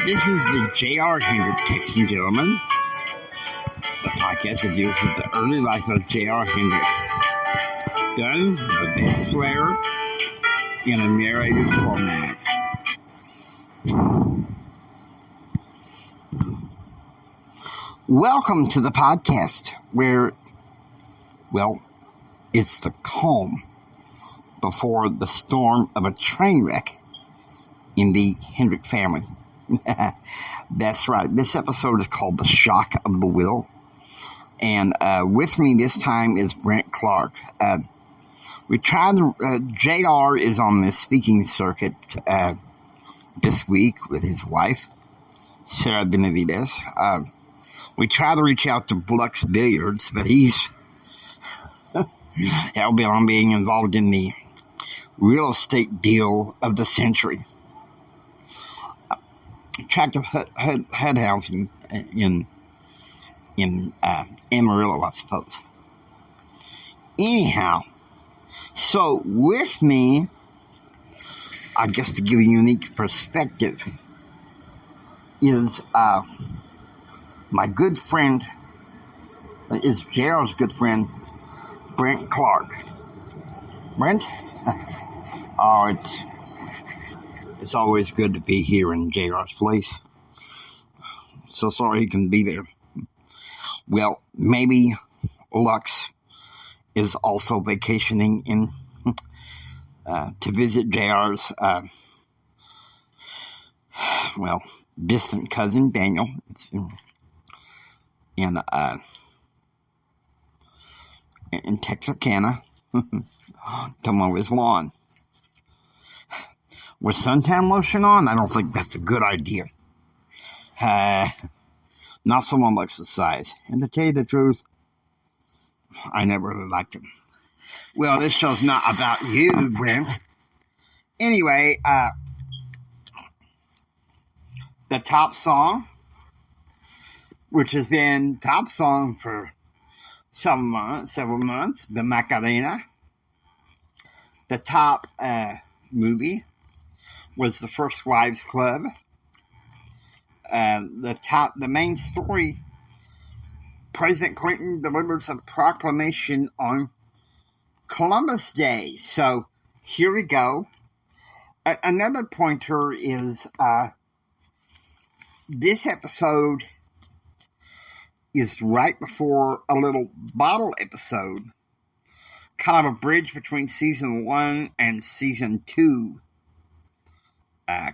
This is the J.R. Hendrick, Texas Gentleman, the podcast that deals with the early life of J.R. Hendrick, done the bass player in a narrated format. Welcome to the podcast where, well, it's the calm before the storm of a train wreck in the Hendrick family. That's right. This episode is called The Shock of the Will. And with me this time is Brent Clark. JR is on the speaking circuit this week with his wife, Sarah Benavides. We tried to reach out to Blux Billiards, but he's hell-bent on being involved in the real estate deal of the century. Attractive HUD housing in Amarillo, I suppose. Anyhow, so with me, I guess to give a unique perspective, is my good friend, is JR's good friend, Brent Clark. Brent? Oh, it's always good to be here in JR's place. So sorry he can be there. Well, maybe Lux is also vacationing in to visit JR's distant cousin Daniel in Texarkana to mow his lawn. With suntan lotion on, I don't think that's a good idea. Not someone Lux's size. And to tell you the truth, I never really liked him. Well, this show's not about you, Brent. Anyway, the top song, which has been top song for several months, the Macarena. The top movie was The First Wives Club. The main story, President Clinton delivers a proclamation on Columbus Day. So here we go. Another pointer is this episode is right before a little bottle episode, kind of a bridge between season 1 and season 2,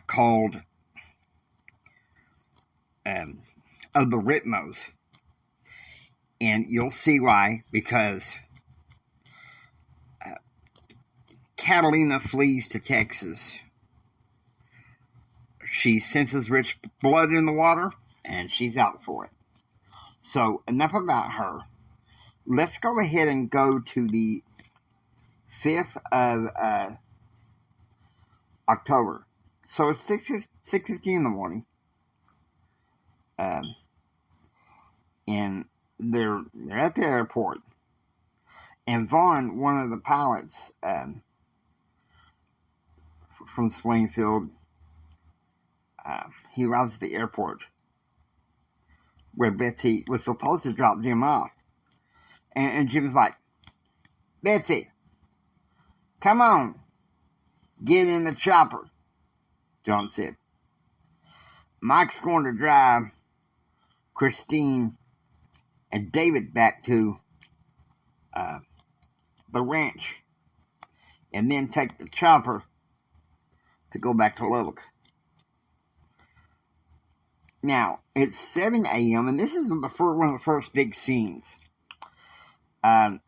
called of the Ritmos. And you'll see why, because Catalina flees to Texas. She senses rich blood in the water, and she's out for it. So, enough about her. Let's go ahead and go to the 5th of October. So, it's 6:50 in the morning. And they're at the airport. And Vaughn, one of the pilots from Springfield, he arrives at the airport where Betsy was supposed to drop Jim off. And Jim's like, Betsy, come on, get in the chopper, John said. Mike's going to drive Kristen and David back to the ranch and then take the chopper to go back to Lubbock. Now, it's 7 a.m. and this is one of the first big scenes. Brent,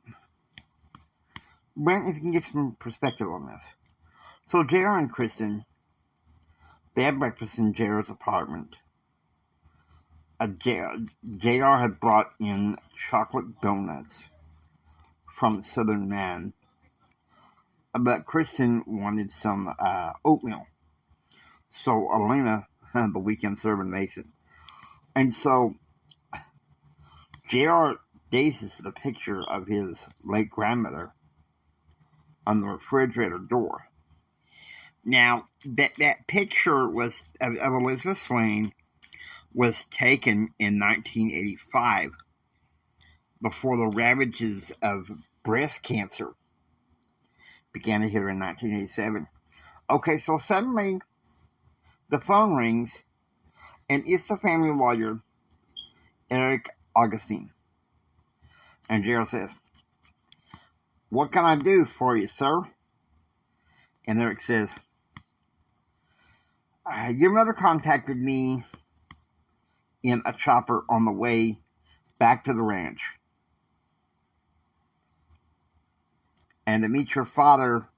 if you can get some perspective on this. So JR and Kristen, they had breakfast in JR's apartment. JR had brought in chocolate donuts from Southern Man, but Kristen wanted some oatmeal. So Elena, the weekend servant, makes it. And so JR gazes at a picture of his late grandmother on the refrigerator door. Now, that picture was of Elizabeth Swain was taken in 1985, before the ravages of breast cancer began to hit her in 1987. Okay, so suddenly the phone rings, and it's the family lawyer, Eric Augustine. And Gerald says, "What can I do for you, sir?" And Eric says, "Your mother contacted me in a chopper on the way back to the ranch. And to meet your father,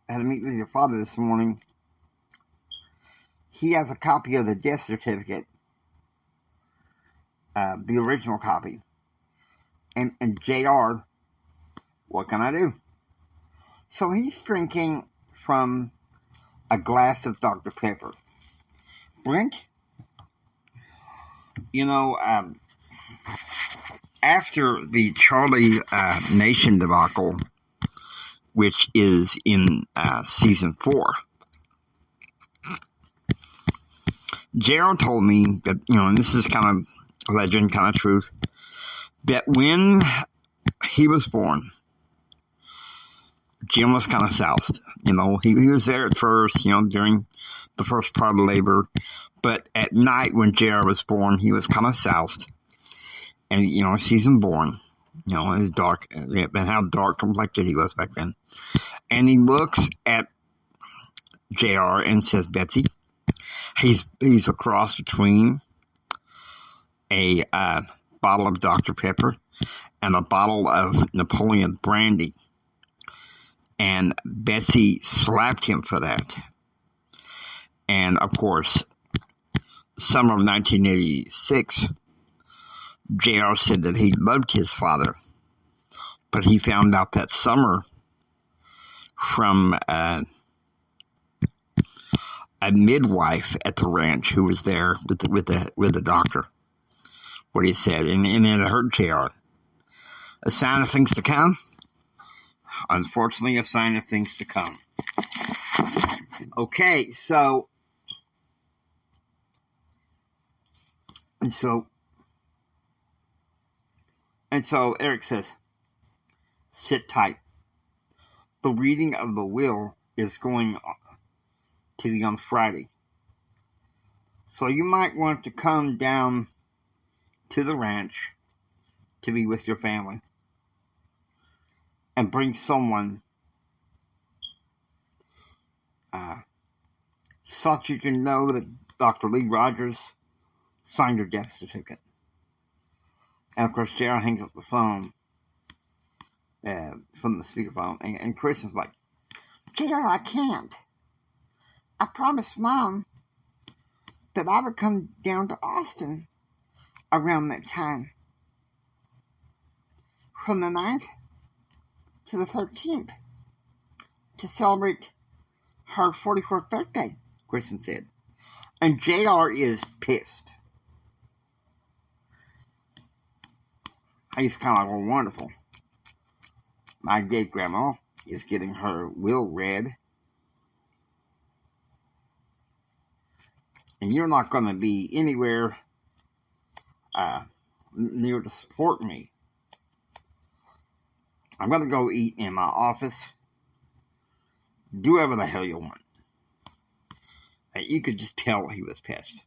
I had to meet with your father this morning. He has a copy of the death certificate, the original copy. And JR, what can I do?" So he's drinking from a glass of Dr. Pepper. Brent, after the Charlie Nation debacle, which is in season 4, Gerald told me that, and this is kind of legend, kind of truth, that when he was born, Jim was kind of soused. He was there at first, during the first part of labor. But at night when JR was born, he was kind of soused. And, season born, it was dark, and how dark complected he was back then. And he looks at JR and says, "Betsy," he's a cross between a bottle of Dr. Pepper and a bottle of Napoleon brandy. And Betsy slapped him for that. And, of course, summer of 1986, JR said that he loved his father, but he found out that summer from a midwife at the ranch who was there with the doctor, what he said, and it hurt JR. A sign of things to come? Unfortunately, a sign of things to come. Okay, so Eric says, "Sit tight. The reading of the will is going to be on Friday. So you might want to come down to the ranch to be with your family. And bring someone such you can know that Dr. Lee Rogers signed your death certificate." And of course, Sarah hangs up the phone from the speakerphone, and Kristen's like, "JR, I can't. I promised Mom that I would come down to Austin around that time. From the 9th to the 13th to celebrate her 44th birthday," Kristen said. And JR is pissed. He's kind of like, "Well, wonderful. My dead grandma is getting her will read. And you're not going to be anywhere near to support me. I'm going to go eat in my office. Do whatever the hell you want." You could just tell he was pissed.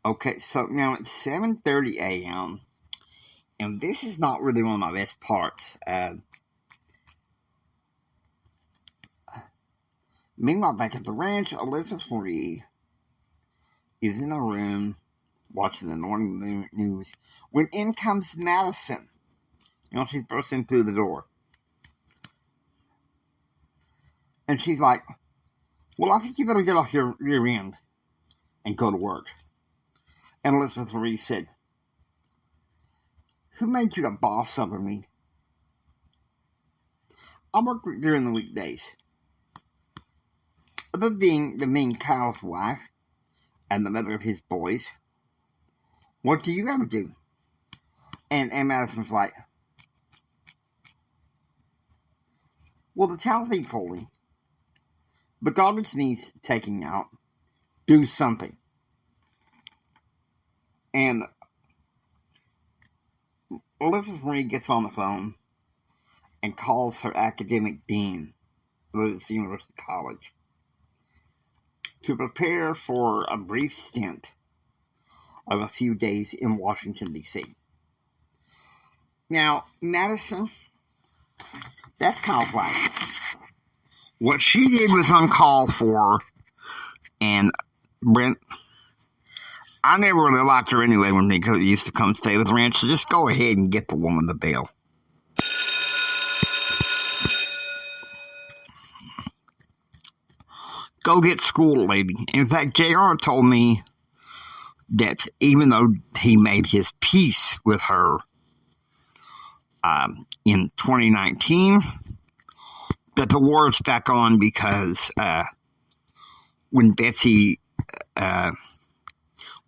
Okay, so now it's 7:30 a.m. And this is not really one of my best parts. Meanwhile, back at the ranch, Elizabeth Marie is in a room watching the morning news when in comes Madison. She's bursting through the door. And she's like, "Well, I think you better get off your rear end and go to work." And Elizabeth Marie said, "Who made you the boss over me? I work during the weekdays." Other being Kyle's wife and the mother of his boys, what do you ever do? And Madison's like, Well, the towels need folding. The garbage needs taking out. Do something. And Elizabeth Marie gets on the phone and calls her academic dean of Louis University College to prepare for a brief stint of a few days in Washington, D.C. Now, Madison, that's kind of like what she did was uncalled for, and Brent, I never really liked her anyway when they used to come stay with the ranch, so just go ahead and get the woman the bail. Go get schooled, lady. In fact, JR told me that even though he made his peace with her in 2019, that the war is back on because when Betsy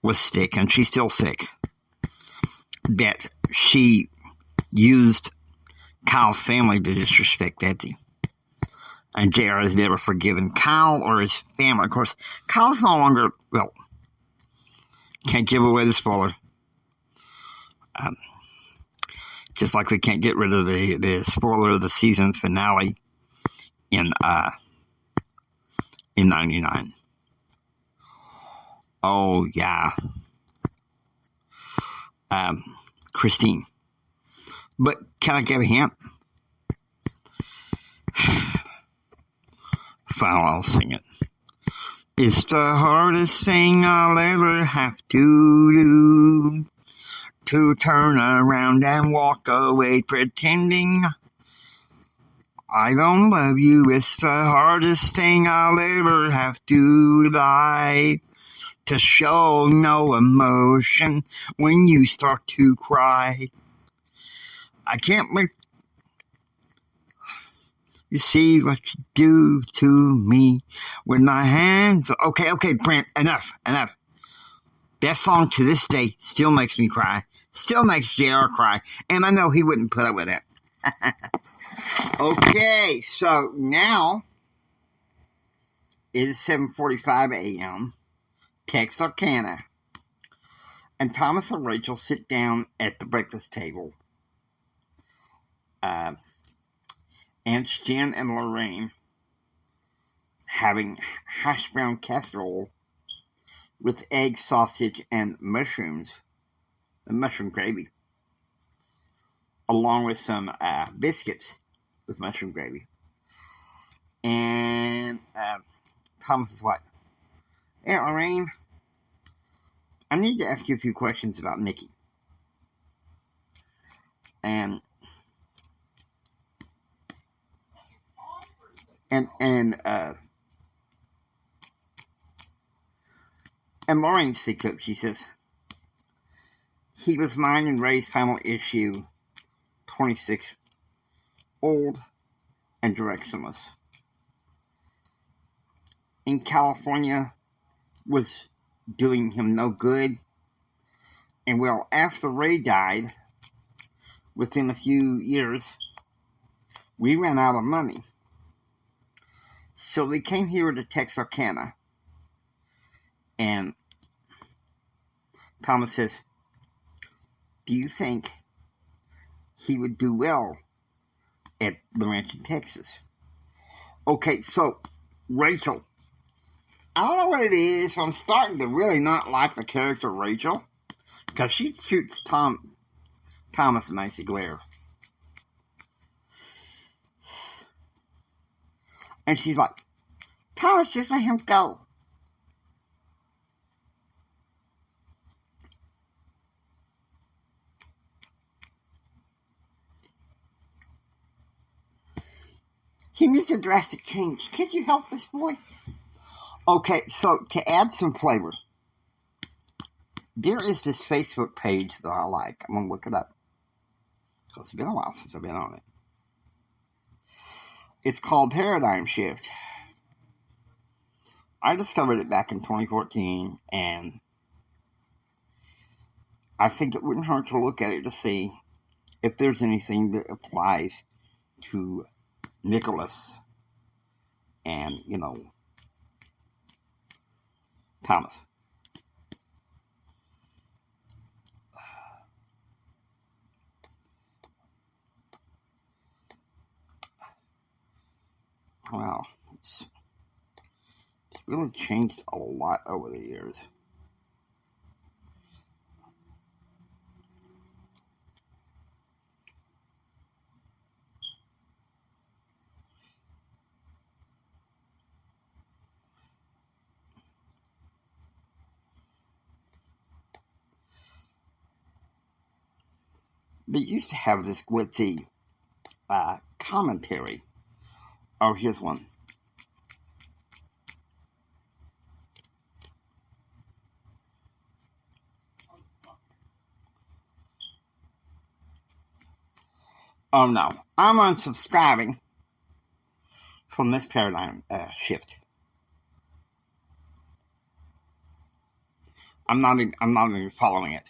was sick, and she's still sick, that she used Kyle's family to disrespect Betsy. And JR has never forgiven Kyle or his family. Of course, Kyle's no longer, well, can't give away the spoiler. Just like we can't get rid of the spoiler of the season finale in 99. Oh, yeah. Christine. But can I give a hint? Fine, I'll sing it. It's the hardest thing I'll ever have to do, to turn around and walk away pretending I don't love you. It's the hardest thing I'll ever have to lie, to show no emotion when you start to cry. I can't let you see what you do to me with my hands. Okay, Brent, enough. That song to this day still makes me cry. Still makes JR cry. And I know he wouldn't put up with that. Okay, so now it is 7:45 a.m. Texarkana. And Thomas and Rachel sit down at the breakfast table. Aunts Jen and Lorraine having hash brown casserole with egg, sausage, and mushrooms, and mushroom gravy, along with some biscuits with mushroom gravy. And Thomas is like, "Hey, Lorraine, I need to ask you a few questions about Nikki." And Maureen speaks up. She says, "He was mine and Ray's final issue, 26, old and directionless. In California was doing him no good. And well, after Ray died, within a few years, we ran out of money. So we came here to Texarkana." And Thomas says, "Do you think he would do well at the ranch in Texas?" Okay, so Rachel, I don't know what it is. I'm starting to really not like the character Rachel, because she shoots Thomas a nice glare. And she's like, "Thomas, just let him go." He needs a drastic change. Can you help this boy? Okay, so to add some flavor, there is this Facebook page that I like. I'm going to look it up, because it's been a while since I've been on it. It's called Paradigm Shift. I discovered it back in 2014, and I think it wouldn't hurt to look at it to see if there's anything that applies to Nicholas and, Thomas. Wow, it's really changed a lot over the years. They used to have this glitzy commentary. Oh, here's one. Oh no, I'm unsubscribing from this paradigm shift. I'm not even following it.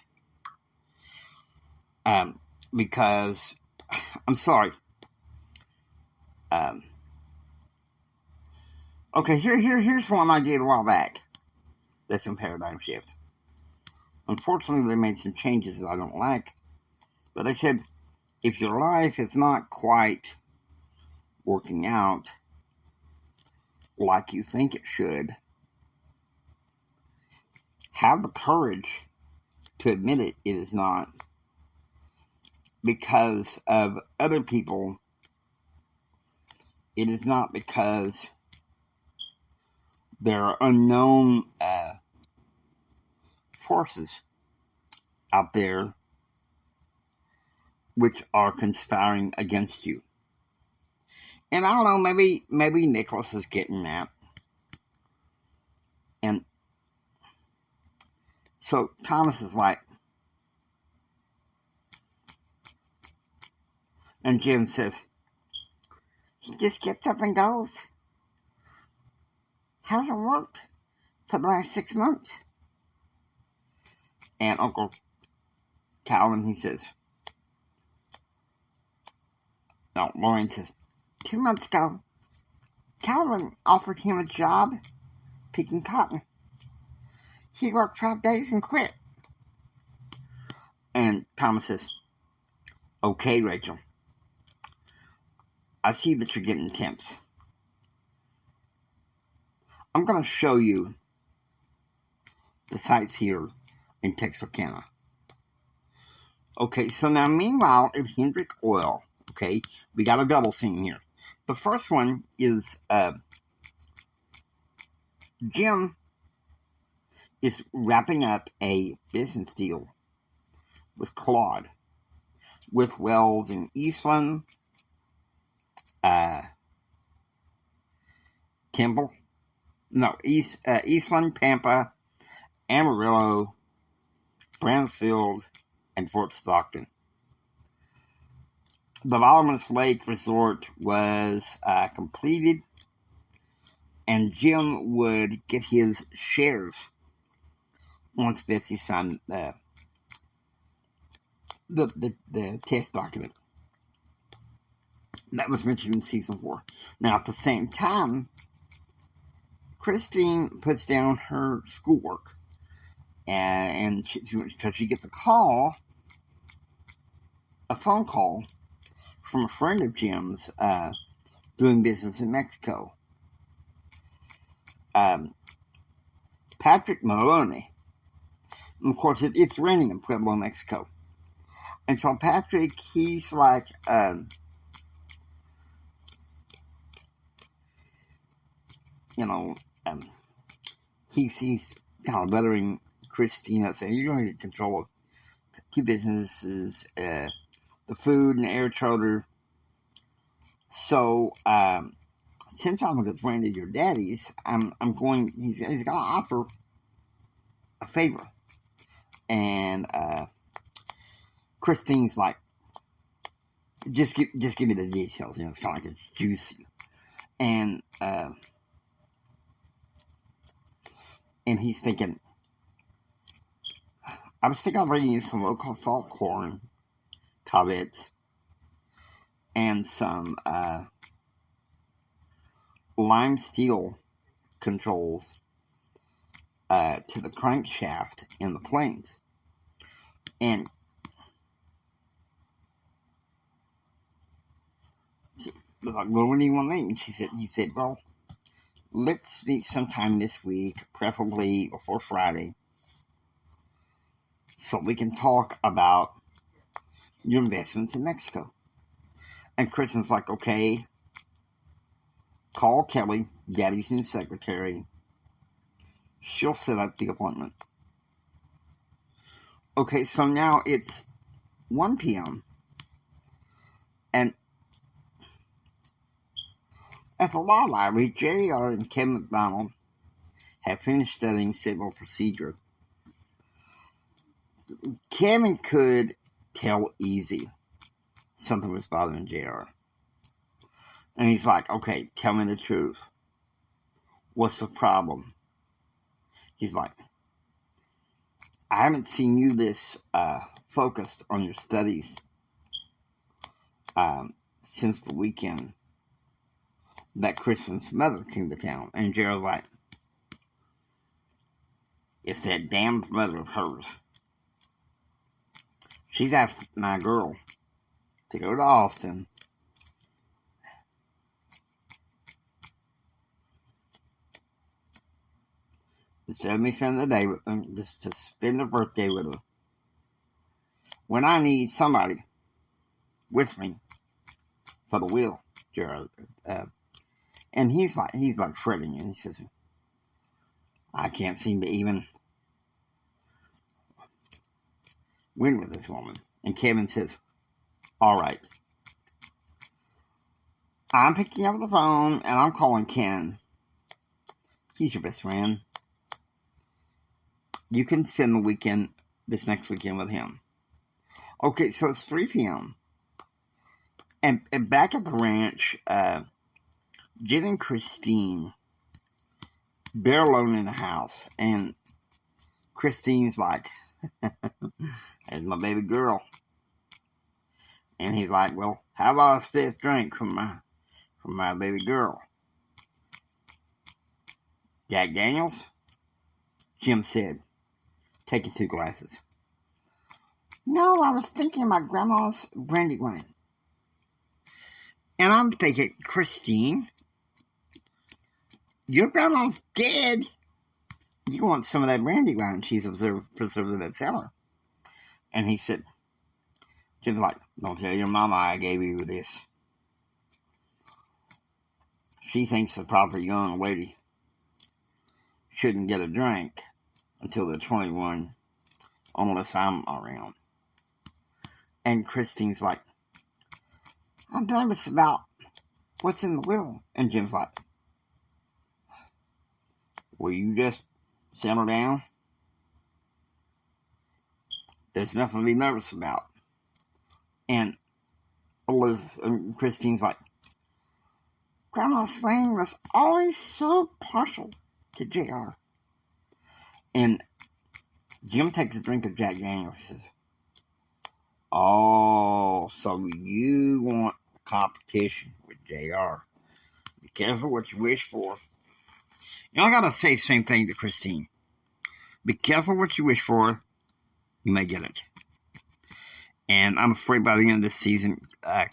Because I'm sorry. Okay, here's one I did a while back. That's in paradigm shift. Unfortunately, they made some changes that I don't like. But they said, if your life is not quite working out like you think it should, have the courage to admit it is not, because of other people. It is not because there are unknown forces out there which are conspiring against you. And I don't know, maybe Nicholas is getting that. And so Thomas is like, and Jim says, he just gets up and goes. Hasn't worked for the last 6 months. And Uncle Calvin, he says, no, Lauren says, 2 months ago, Calvin offered him a job picking cotton. He worked 5 days and quit. And Thomas says, okay, Rachel, I see that you're getting tense. I'm going to show you the sites here in Texarkana. Okay, so now meanwhile at Hendrick Oil, okay, we got a double scene here. The first one is Jim is wrapping up a business deal with Claude, with wells in Eastland, Eastland, Pampa, Amarillo, Brownsfield, and Fort Stockton. The Valorous Lake Resort was completed, and Jim would get his shares once Betsy signed the test document. That was mentioned in season 4. Now, at the same time, Kristen puts down her schoolwork, and she gets a phone call from a friend of Jim's doing business in Mexico. Patrick Maloney. And of course, it's raining in Pueblo, Mexico. And so Patrick, he's like, he's kind of buttering Christina, saying, you're going to get control of 2 businesses, the food and the air charter. So, since I'm a good friend of your daddy's, he's going to offer a favor. And, Christine's like, just give me the details. It's kind of like it's juicy. And he's thinking, I was thinking of bringing you some local salt corn, cabbage, and some lime steel controls to the crankshaft in the planes. And she was like, well, when do you want to meet? And he said, well, let's meet sometime this week, preferably before Friday, so we can talk about your investments in Mexico. And Kristen's like, okay, call Kelly, Daddy's new secretary. She'll set up the appointment. Okay, so now it's 1 p.m. And at the law library, J.R. and Kevin McDonald have finished studying civil procedure. Kevin could tell easy something was bothering J.R. And he's like, okay, tell me the truth. What's the problem? He's like, I haven't seen you this focused on your studies since the weekend that Kristen's mother came to town. And Gerald's like, it's that damned mother of hers. She's asked my girl to go to Austin instead of me spending the day with them, just to spend their birthday with her. When I need somebody with me for the wheel, Gerald. And he's like fretting, and he says, I can't seem to even win with this woman. And Kevin says, all right. I'm picking up the phone, and I'm calling Ken. He's your best friend. You can spend the weekend, this next weekend, with him. Okay, so it's 3 p.m. And back at the ranch, Jen and Christine, they're alone in the house. And Christine's like, there's my baby girl. And he's like, well, how about a fifth drink from my baby girl? Jack Daniels? Jim said, taking 2 glasses. No, I was thinking about Grandma's brandy wine. And I'm thinking, Christine, your grandma's dead. You want some of that brandy wine she's preserved in that cellar. And he said, Jim's like, don't tell your mama I gave you this. She thinks the proper young lady shouldn't get a drink until they're 21, unless I'm around. And Christine's like, I'm nervous about what's in the will. And Jim's like, will you just settle down? There's nothing to be nervous about. And Christine's like, Grandma Swain was always so partial to JR. And Jim takes a drink of Jack Daniels and says, oh, so you want competition with JR. Be careful what you wish for. You know, I gotta say the same thing to Christine. Be careful what you wish for. You may get it. And I'm afraid by the end of this season,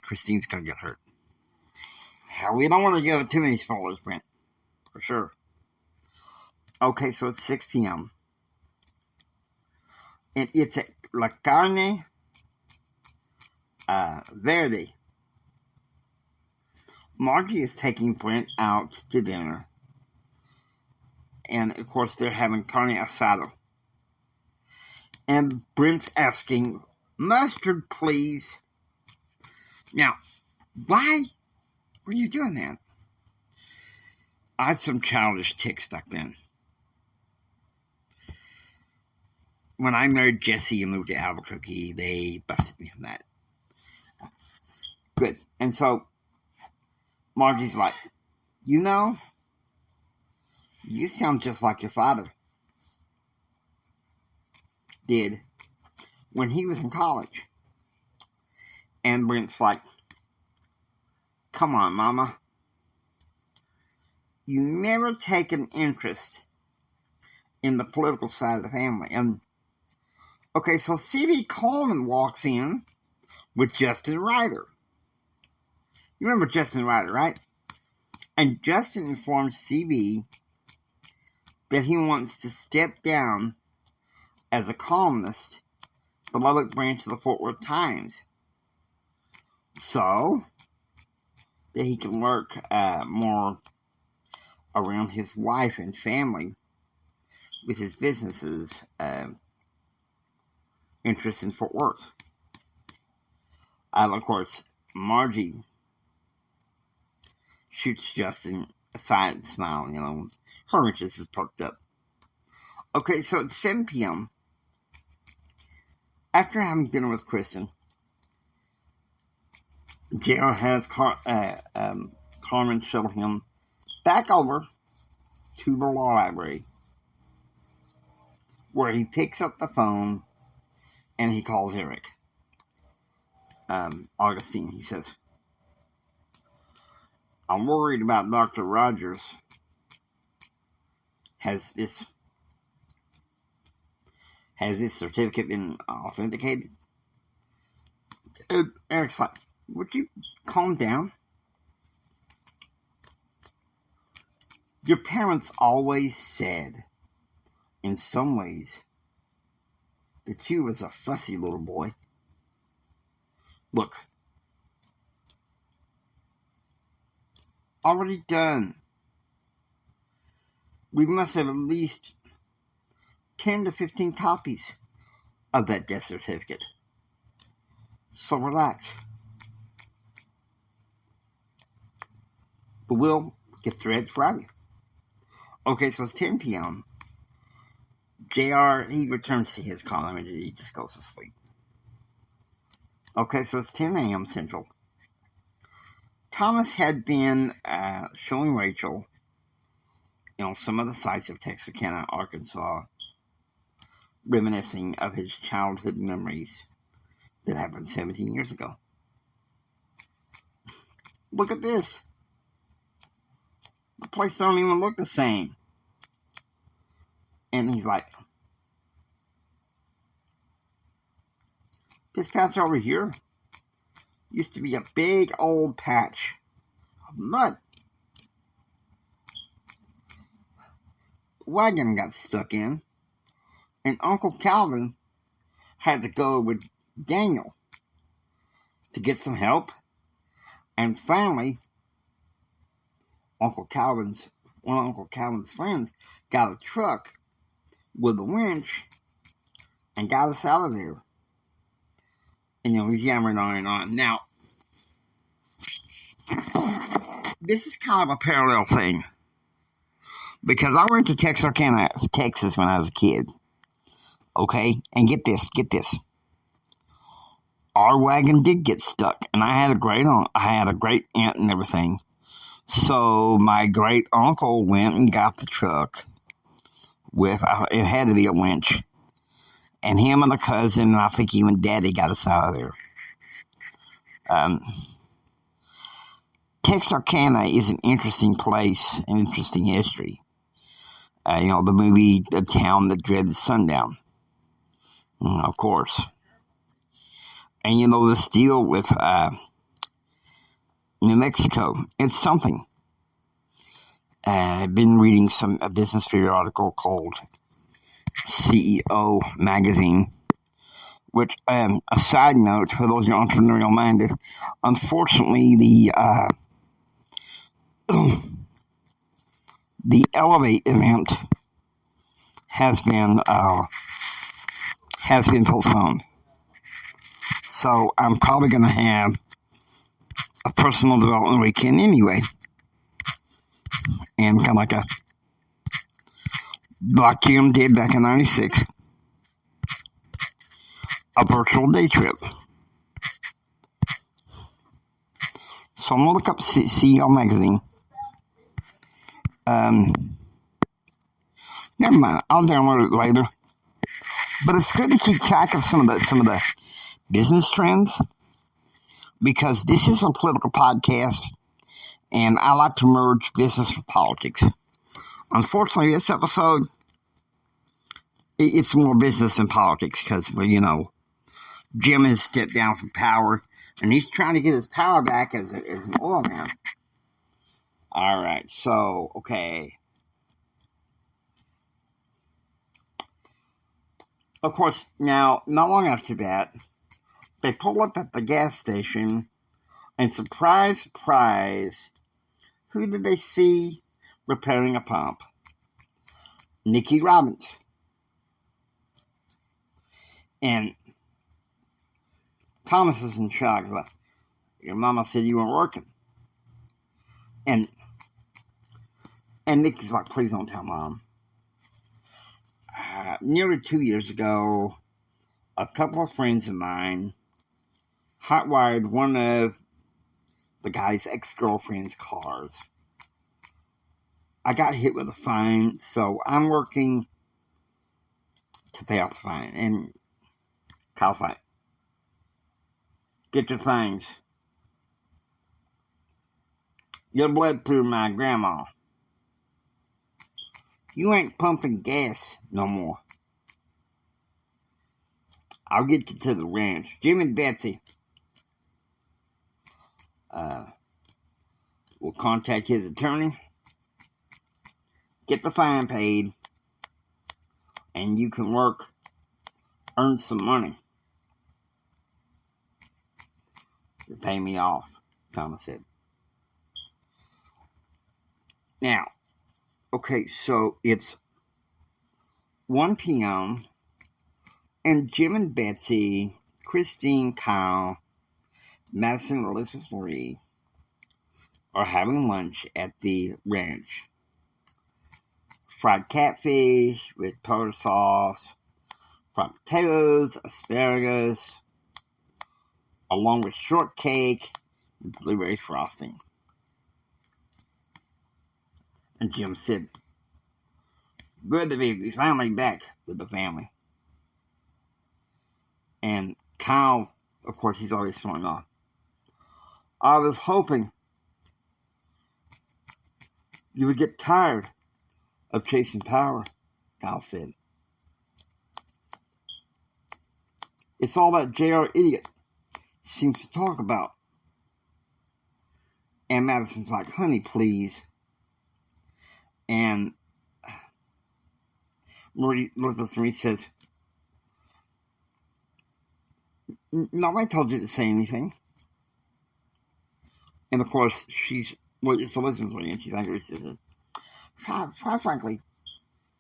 Christine's gonna get hurt. Hell, we don't want to give too many spoilers, Brent. For sure. Okay, so it's 6 p.m. And it's at La Carne Verde. Margie is taking Brent out to dinner. And, of course, they're having carne asada. And Brent's asking, mustard, please. Now, why were you doing that? I had some childish tics back then. When I married Jesse and moved to Albuquerque, they busted me from that. Good. And so, Margie's like, you know, you sound just like your father did when he was in college. And Brent's like, come on, Mama. you never take an interest in the political side of the family. And okay, so C.B. Coleman walks in with Justin Ryder. You remember Justin Ryder, right? And Justin informs C.B. that he wants to step down as a columnist for the Lubbock branch of the Fort Worth Times, so that he can work more around his wife and family with his business's interest in Fort Worth. Of course, Margie shoots Justin a silent smile, her interest is perked up. Okay, so it's 7 p.m. After having dinner with Kristen, JR has Carmen show him back over to the law library, where he picks up the phone and he calls Eric. Augustine, he says, I'm worried about Dr. Rogers. Has this certificate been authenticated? Eric's like, would you calm down? Your parents always said, in some ways, that you was a fussy little boy. Look, already done. We must have at least 10 to 15 copies of that death certificate. So relax. But we'll get the red Friday. Okay, so it's 10 p.m. JR, he returns to his column and he just goes to sleep. Okay, so it's 10 a.m. Central. Thomas had been showing Rachel, some of the sights of Texarkana, Arkansas, reminiscing of his childhood memories that happened 17 years ago. Look at this. The place don't even look the same. And he's like, this patch over here used to be a big old patch of mud. The wagon got stuck in, and Uncle Calvin had to go with Daniel to get some help. And finally, one of Uncle Calvin's friends got a truck with a winch and got us out of there. And he's yammering on and on. Now, this is kind of a parallel thing, because I went to Texarkana, Texas when I was a kid. Okay? And get this. Our wagon did get stuck, and I had a great aunt and everything. So my great uncle went and got the truck with, it had to be a winch. And him and a cousin, and I think even Daddy got us out of there. Texarkana is an interesting place, an interesting history. The movie The Town That Dreaded Sundown. Of course. And this deal with New Mexico, it's something. I've been reading a business periodical called CEO Magazine, which, a side note for those who are entrepreneurial minded, unfortunately the Elevate event has been postponed. So I'm probably going to have a personal development weekend anyway. And kind of like Jim did back in 96. A virtual day trip. So I'm going to look up CEO Magazine. Never mind. I'll download it later. But it's good to keep track of some of the business trends, because this is a political podcast, And I like to merge business with politics. Unfortunately, this episode, it's more business than politics because, well, you know, Jim has stepped down from power, and he's trying to get his power back as an oil man. All right, so, okay. Of course, now, not long after that, they pull up at the gas station, and surprise, surprise, who did they see repairing a pump? Nikki Robbins. And Thomas is in shock. Like, your mama said you weren't working. And Nikki's like, please don't tell Mom. Nearly 2 years ago, a couple of friends of mine hotwired one of the guy's ex-girlfriend's cars. I got hit with a fine, so I'm working to pay off the fine. And Kyle's like, get your things. You bled through my grandma. You ain't pumping gas no more. I'll get you to the ranch. Jim and Betsy will contact his attorney, get the fine paid, and you can earn some money to pay me off, Thomas said. Now, okay, so it's 1 p.m., and Jim and Betsy, Kristen, Kyle, Madison, and Elizabeth Marie are having lunch at the ranch. Fried catfish with tartar sauce, fried potatoes, asparagus, along with shortcake and blueberry frosting. And Jim said, good to be finally back with the family. And Kyle, of course, he's always showing off. I was hoping you would get tired of chasing power, Kyle said. It's all that J.R. idiot seems to talk about. And Madison's like, honey, please. And Elizabeth Marie says, nobody told you to say anything. And of course, it's Elizabeth Marie, and she's angry. She says, quite frankly,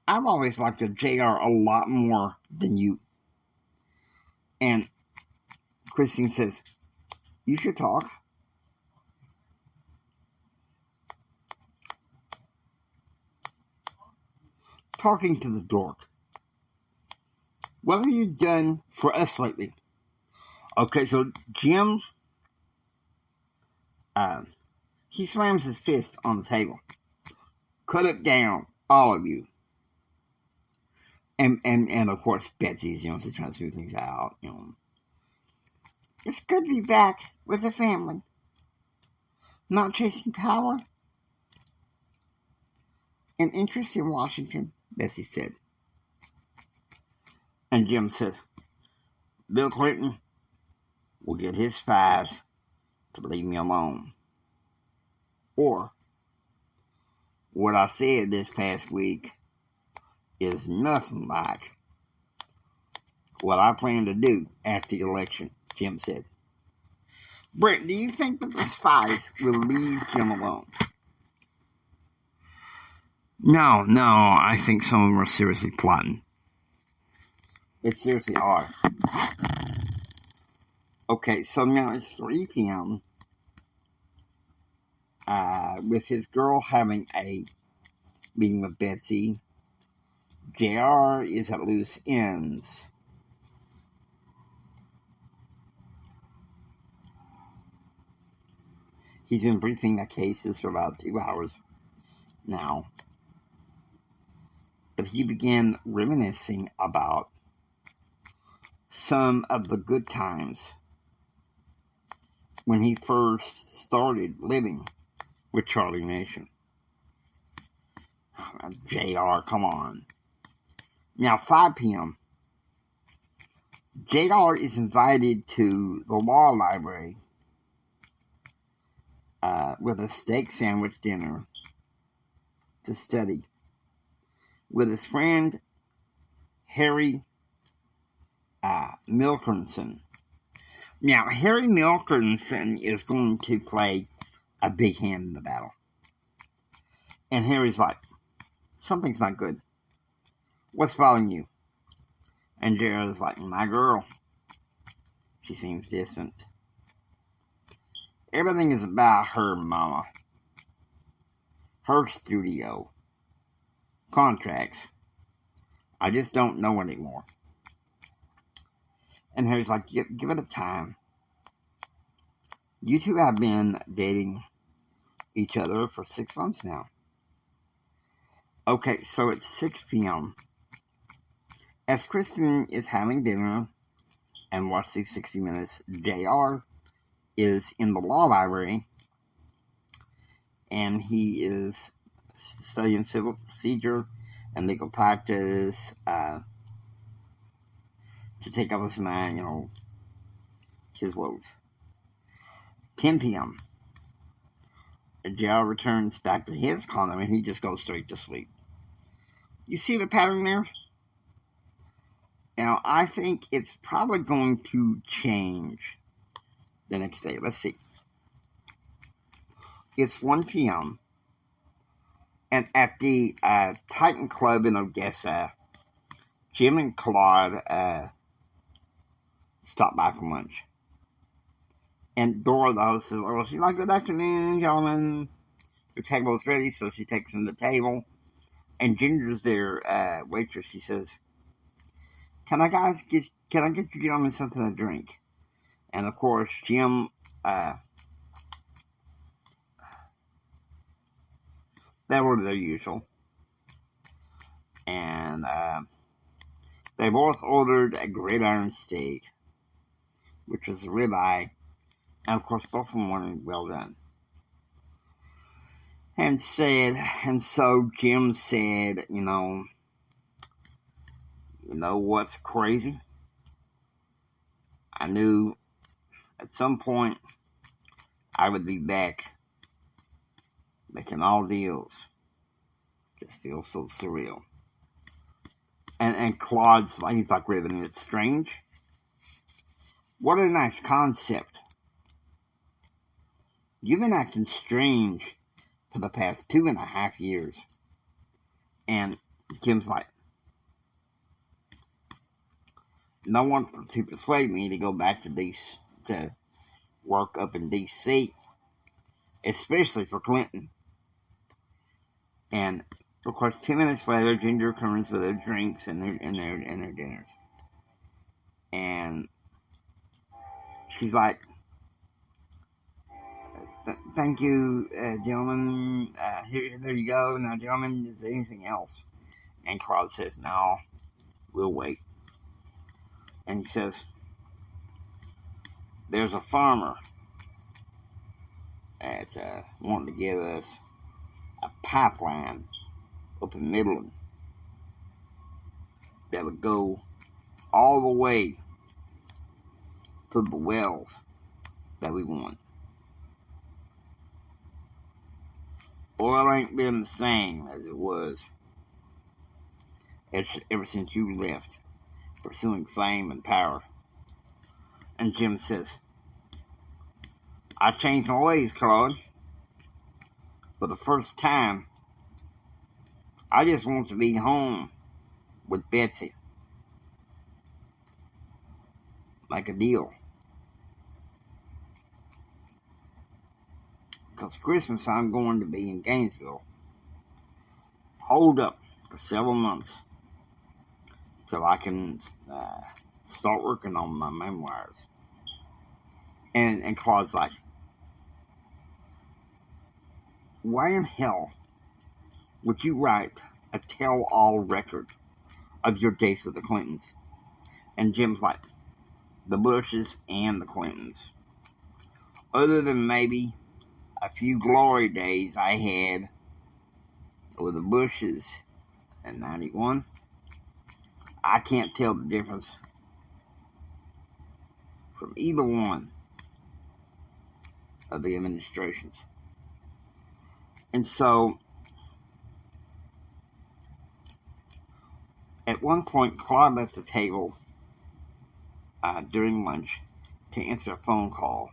I've always liked the JR a lot more than you. And Christine says, you should talk. Talking to the dork. What have you done for us lately? Okay, so Jim, he slams his fist on the table. Cut it down, all of you. And of course, Betsy's, she's trying to smooth things out, It's good to be back with the family. Not chasing power. An interest in Washington, Betsy said. And Jim says, Bill Clinton will get his spies to leave me alone. Or, what I said this past week is nothing like what I plan to do after the election, Jim said. Brett, do you think that the spies will leave Jim alone? No, I think some of them are seriously plotting. They seriously are. Okay, so now it's 3 p.m. With his girl having a meeting with Betsy, JR is at loose ends. He's been briefing the cases for about 2 hours now. But he began reminiscing about some of the good times when he first started living with Charlie Nation. JR, come on. Now, 5 p.m. JR is invited to the law library with a steak sandwich dinner to study with his friend Harry Milkinson. Now, Harry Milkinson is going to play a big hand in the battle. And Harry's like, something's not good. What's bothering you? And Jared's like, my girl. She seems distant. Everything is about her, mama. Her studio. Contracts. I just don't know anymore. And Harry's like, give it a time. You two have been dating each other for 6 months now. Okay, so it's 6 p.m. As Kristen is having dinner and watching 60 Minutes, JR is in the law library and he is studying civil procedure and legal practice to take up his mind, his woes. 10 p.m. JR returns back to his condo and he just goes straight to sleep. You see the pattern there? Now, I think it's probably going to change the next day. Let's see. It's 1 p.m. And at the Titan Club in Odessa, Jim and Claude stopped by for lunch. And Dora, the host, says, well, she's like, good afternoon, gentlemen. Your table is ready, so she takes them to the table. And Ginger's their waitress. She says, can I get you gentlemen something to drink? And of course, Jim, they order their usual. And they both ordered a gridiron steak, which was a ribeye. And of course, both of them wanted well done. And so Jim said, you know what's crazy? I knew at some point I would be back making all deals. Just feels so surreal. And Claude's like, he's like, really, it's strange. What a nice concept. You've been acting strange for the past 2.5 years. And Jim's like, no one to persuade me to go back to work up in D.C., especially for Clinton. And of course, 10 minutes later, Ginger comes with their drinks and their dinners. And she's like, thank you, gentlemen. There you go. Now, gentlemen, is there anything else? And Claude says, no, we'll wait. And he says, there's a farmer that's wanting to give us a pipeline up in Midland that would go all the way to the wells that we want. Oil ain't been the same as it was ever since you left, pursuing fame and power. And Jim says, I changed my ways, Claude. For the first time, I just want to be home with Betsy. Like a deal. Because Christmas I'm going to be in Gainesville. Hold up for several months. So I can start working on my memoirs. And Claude's like, why in hell would you write a tell-all record of your dates with the Clintons? And Jim's like, the Bushes and the Clintons. Other than maybe a few glory days I had with the Bushes in 91. I can't tell the difference from either one of the administrations. And so, at one point, Claude left the table during lunch to answer a phone call.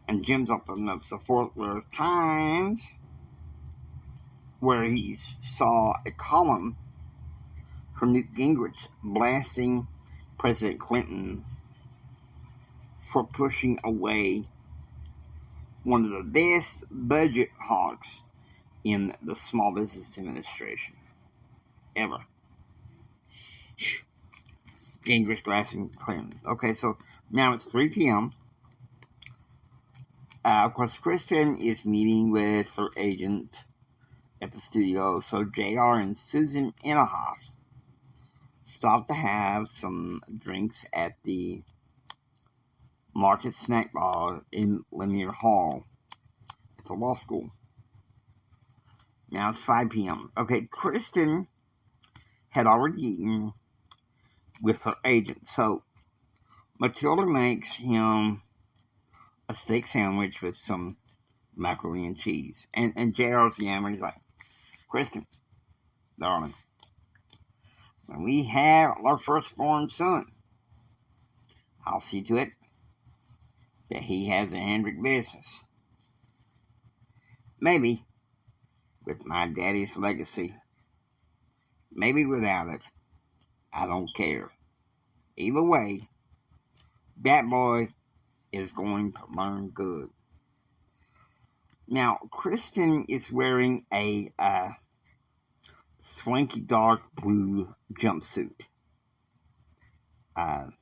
And Jim's opened up the Fort Worth Times, where he saw a column from Newt Gingrich blasting President Clinton for pushing away one of the best budget hawks in the Small Business Administration ever. Gingrich blasting Clinton. Okay, so now it's 3 p.m. Of course, Kristen is meeting with her agent at the studio, so JR and Susan Inhofe stop to have some drinks at the Market Snack Bar in Lanier Hall at the law school. Now it's 5 p.m. Okay, Kristen had already eaten with her agent, so Matilda makes him a steak sandwich with some macaroni and cheese. And JR's yammering, he's like, Kristen, darling, when we have our firstborn son, I'll see to it that he has a Hendrick business. Maybe with my daddy's legacy. Maybe without it. I don't care. Either way, that boy is going to learn good. Now, Kristen is wearing a swanky dark blue jumpsuit. And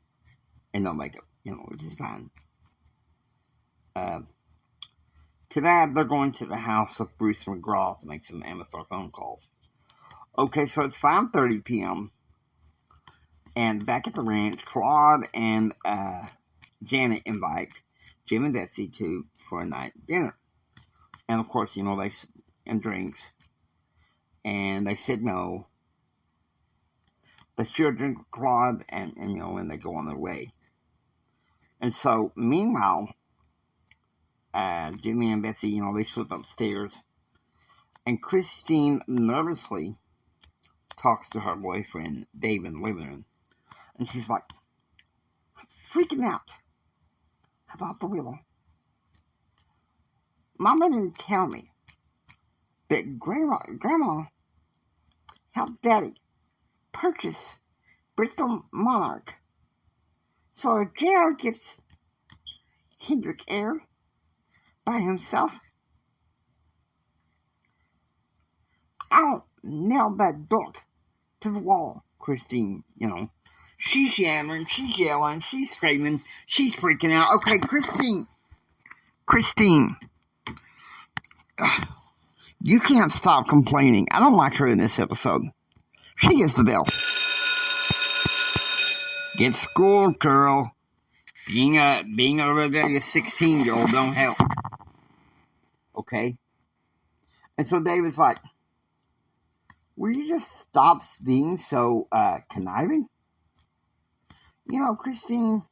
no makeup, which is fine. Today, they're going to the house of Bruce McGraw to make some amateur phone calls. Okay, so it's 5:30 p.m. And back at the ranch, Claude and Janet invite Jim and Betsy for a night dinner. And of course, and drinks. And they said no. They sure drink with Claude and they go on their way. And so, meanwhile, Jimmy and Betsy, they slip upstairs. And Christine nervously talks to her boyfriend, Dave, in the living room. And she's like, freaking out about the will. Mama didn't tell me that Grandma helped Daddy purchase Bristol Monarch. So if JR gets Hendrick Air by himself, I'll nail that dork to the wall. Christine, she's yammering, she's yelling, she's screaming, she's freaking out. Okay, Christine, you can't stop complaining. I don't like her in this episode. She gets the bell. Get schooled, girl. Being a rebellious 16-year-old don't help. Okay? And so David's like, will you just stop being so conniving? Christine,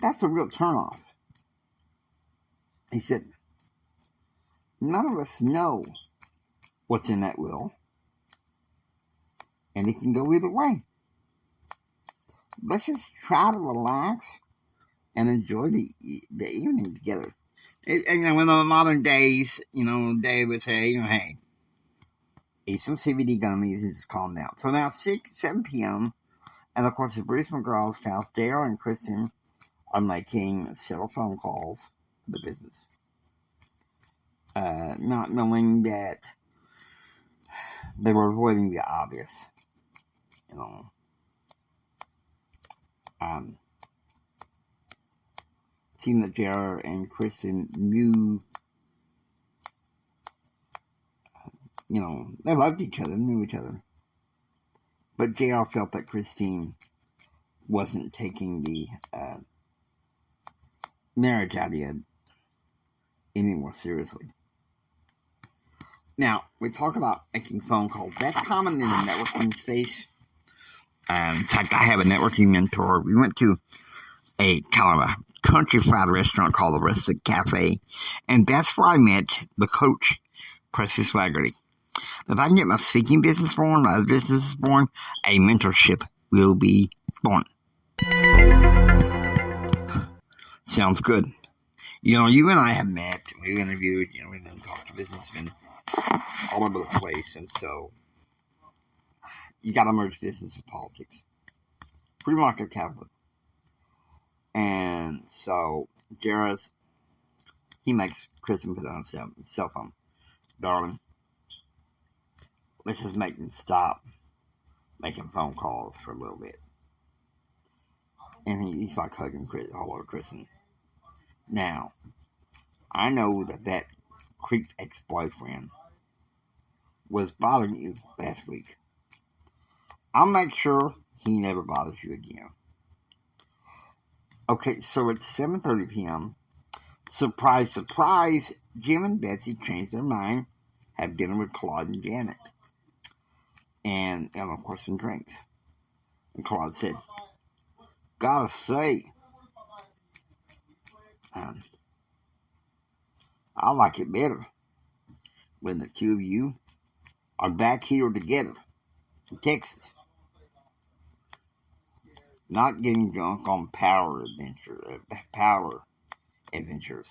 that's a real turnoff. He said, none of us know what's in that will. And it can go either way. Let's just try to relax and enjoy the evening together. In the modern days, Dave would say, hey, eat some CBD gummies and just calm down. So now it's 7 p.m. And of course, at Bruce McGraw's house, Dale and Kristen are making several phone calls to the business. Not knowing that they were avoiding the obvious. Seemed that JR and Kristen knew, they loved each other, knew each other. But JR felt that Christine wasn't taking the marriage idea any more seriously. Now, we talk about making phone calls. That's common in the networking space. In fact, I have a networking mentor. We went to a kind of a country fried restaurant called the Rustic Cafe, and that's where I met the coach, Presley Swaggerty. If I can get my speaking business born, my other business born, a mentorship will be born. Sounds good. You and I have met, we've interviewed, we've been talking to businessmen all over the place, and so you got to merge business and politics. Free market capital. And so, Jairus, he makes Kristen put on his cell phone. Darling, let's just make them stop making phone calls for a little bit. And he's like hugging Kristen. Now, I know that creep ex-boyfriend was bothering you last week. I'll make sure he never bothers you again. Okay, so it's 7:30 p.m. Surprise, surprise, Jim and Betsy changed their mind, had dinner with Claude and Janet. And of course, some drinks. And Claude said, gotta say, I like it better when the two of you are back here together in Texas. Not getting drunk on power adventures.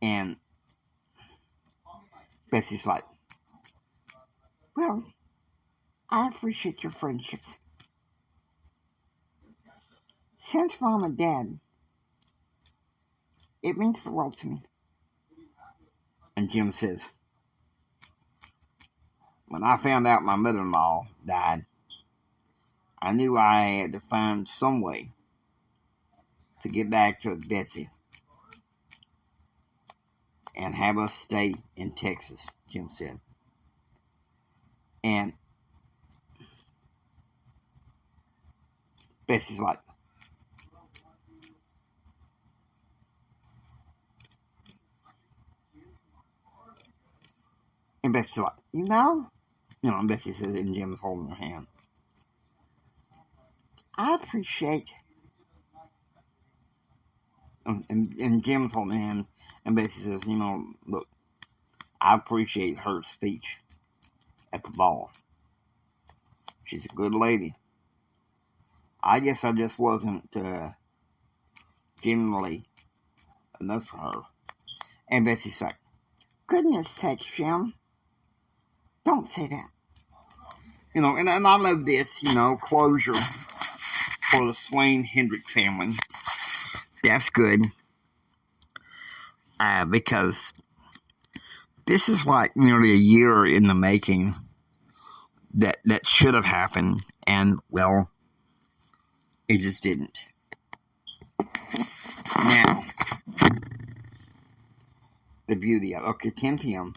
And Betsy's like, well, I appreciate your friendships. Since Mom and Dad, it means the world to me. And Jim says, when I found out my mother-in-law died, I knew I had to find some way to get back to Betsy and have us stay in Texas, Jim said. And Betsy's like, and Betsy's like, and Betsy says, and Jim's holding her hand. I appreciate, and Jim's holding her hand, and Betsy says, look, I appreciate her speech at the ball. She's a good lady. I guess I just wasn't generally enough for her. And Betsy's like, goodness sakes, Jim, don't say that. And I love this, closure for the Swain Hendrick family. That's good. Because this is like nearly a year in the making that should have happened, and well, it just didn't. Now, the beauty of 10 p.m.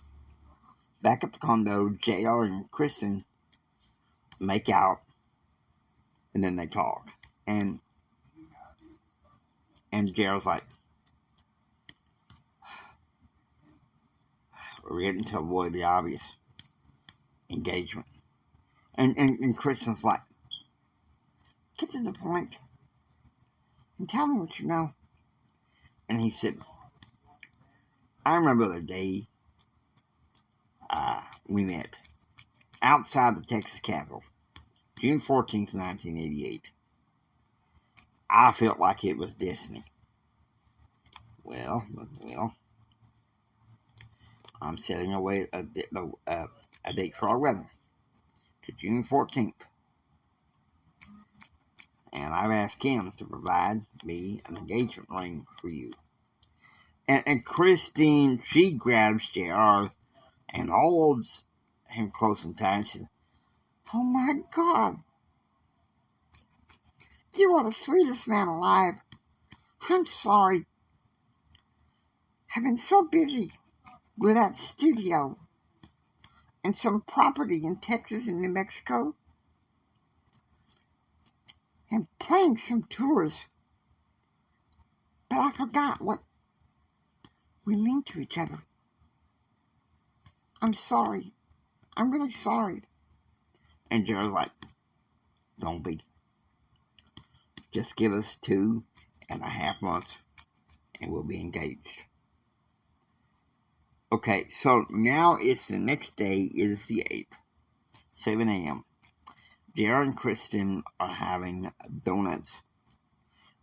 Back at the condo, JR and Kristen make out, and then they talk. And JR's like, we're getting to avoid the obvious engagement. And Kristen's like, get to the point and tell me what you know. And he said, I remember the day we met outside the Texas Capitol, June 14th, 1988. I felt like it was destiny. Well, I'm setting away a date for our wedding to June 14th. And I've asked him to provide me an engagement ring for you. And Christine, she grabs JR and holds him close and tight and said, oh my God, you are the sweetest man alive. I'm sorry. I've been so busy with that studio and some property in Texas and New Mexico and playing some tours But I forgot what we mean to each other. I'm sorry. I'm really sorry. And Gerald's like, don't be. Just give us 2.5 months and we'll be engaged. Okay, so now it's the next day. It is the 8th, 7 a.m. Jared and Kristen are having donuts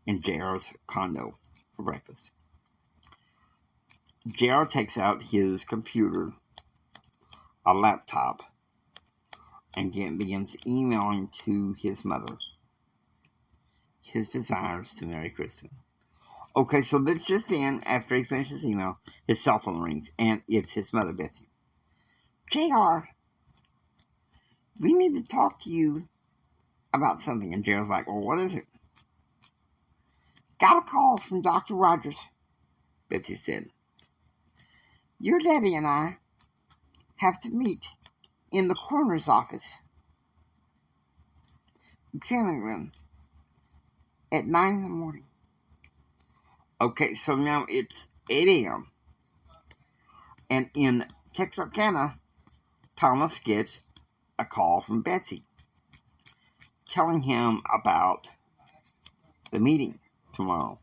in Jared's condo for breakfast. Jared takes out his computer, a laptop, and begins emailing to his mother his desires to marry Kristen. Okay, so this just in, after he finishes his email, his cell phone rings, and it's his mother, Betsy. JR, we need to talk to you about something. And Jared's like, well, what is it? Got a call from Dr. Rogers, Betsy said. Your daddy and I have to meet in the coroner's office, examining room, at 9 in the morning. Okay, so now it's 8 a.m. And in Texarkana, Thomas gets a call from Betsy telling him about the meeting tomorrow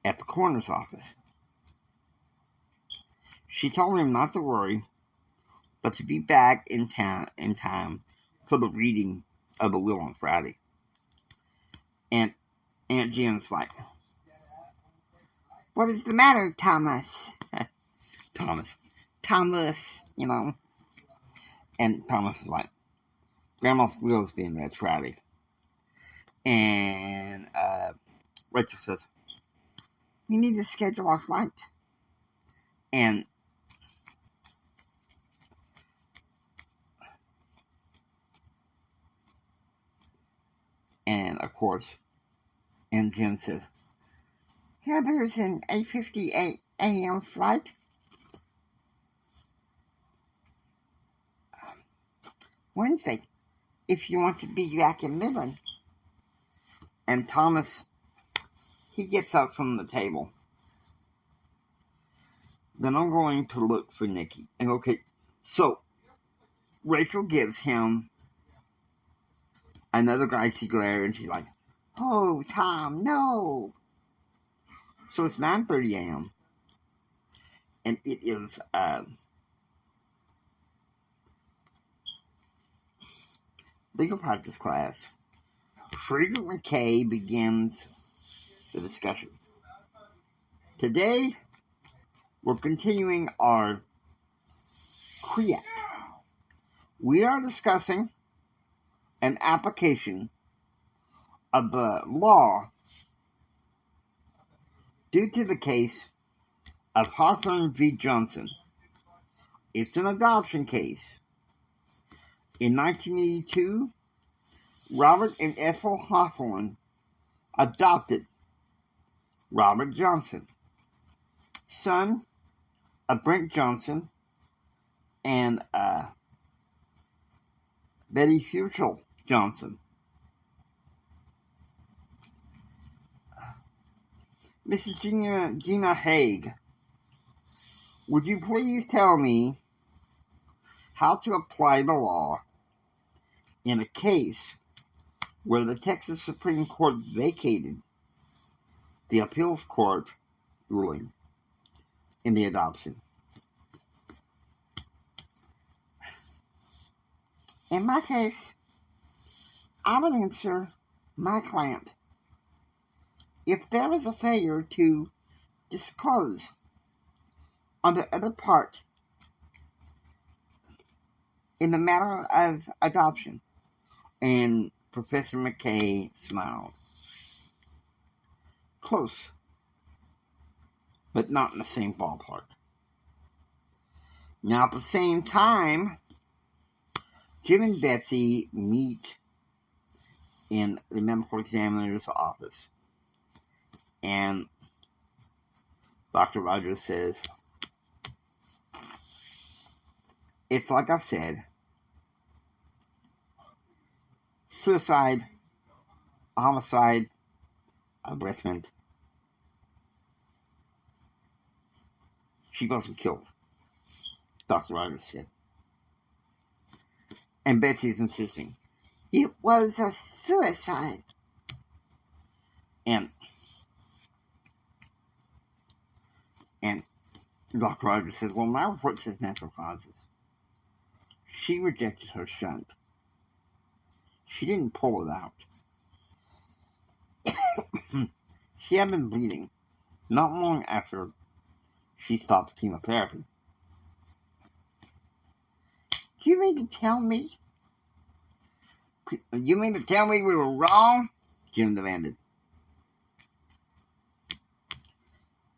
at the coroner's office. She told him not to worry, but to be back in time for the reading of the will on Friday. And Aunt Jen's like, what is the matter, Thomas? Thomas, you know. And Thomas is like, Grandma's will's being read Friday. And Rachel says, we need to schedule our flight. And of course, and Jen says, yeah, there's an 8:58 a.m. flight. Wednesday, if you want to be back in Midland. And Thomas, he gets up from the table. Then I'm going to look for Nikki. And okay, so Rachel gives him another icy glare, and she's like, oh, Tom, no. So it's 9:30 a.m. And it is legal practice class. Friedrich McKay begins the discussion. Today, we're continuing our CREAC. We are discussing an application of the law due to the case of Hawthorne v. Johnson. It's an adoption case. In 1982, Robert and Ethel Hawthorne adopted Robert Johnson, son of Brent Johnson and Betty Fuchel Johnson. Mrs. Gina Haig, would you please tell me how to apply the law in a case where the Texas Supreme Court vacated the appeals court ruling in the adoption? In my case, I would answer my client. If there is a failure to disclose on the other part in the matter of adoption, and Professor McKay smiled. Close, but not in the same ballpark. Now, at the same time, Jim and Betsy meet in the medical examiner's office. And Dr. Rogers says, it's like I said, suicide, homicide, abridgment, She wasn't killed, Dr. Rogers said. And Betsy's insisting, it was a suicide. And Dr. Rogers says, well, my report says natural causes. She rejected her shunt. She didn't pull it out. She had been bleeding not long after she stopped chemotherapy. Do you mean to tell me? You mean to tell me we were wrong? Jim demanded.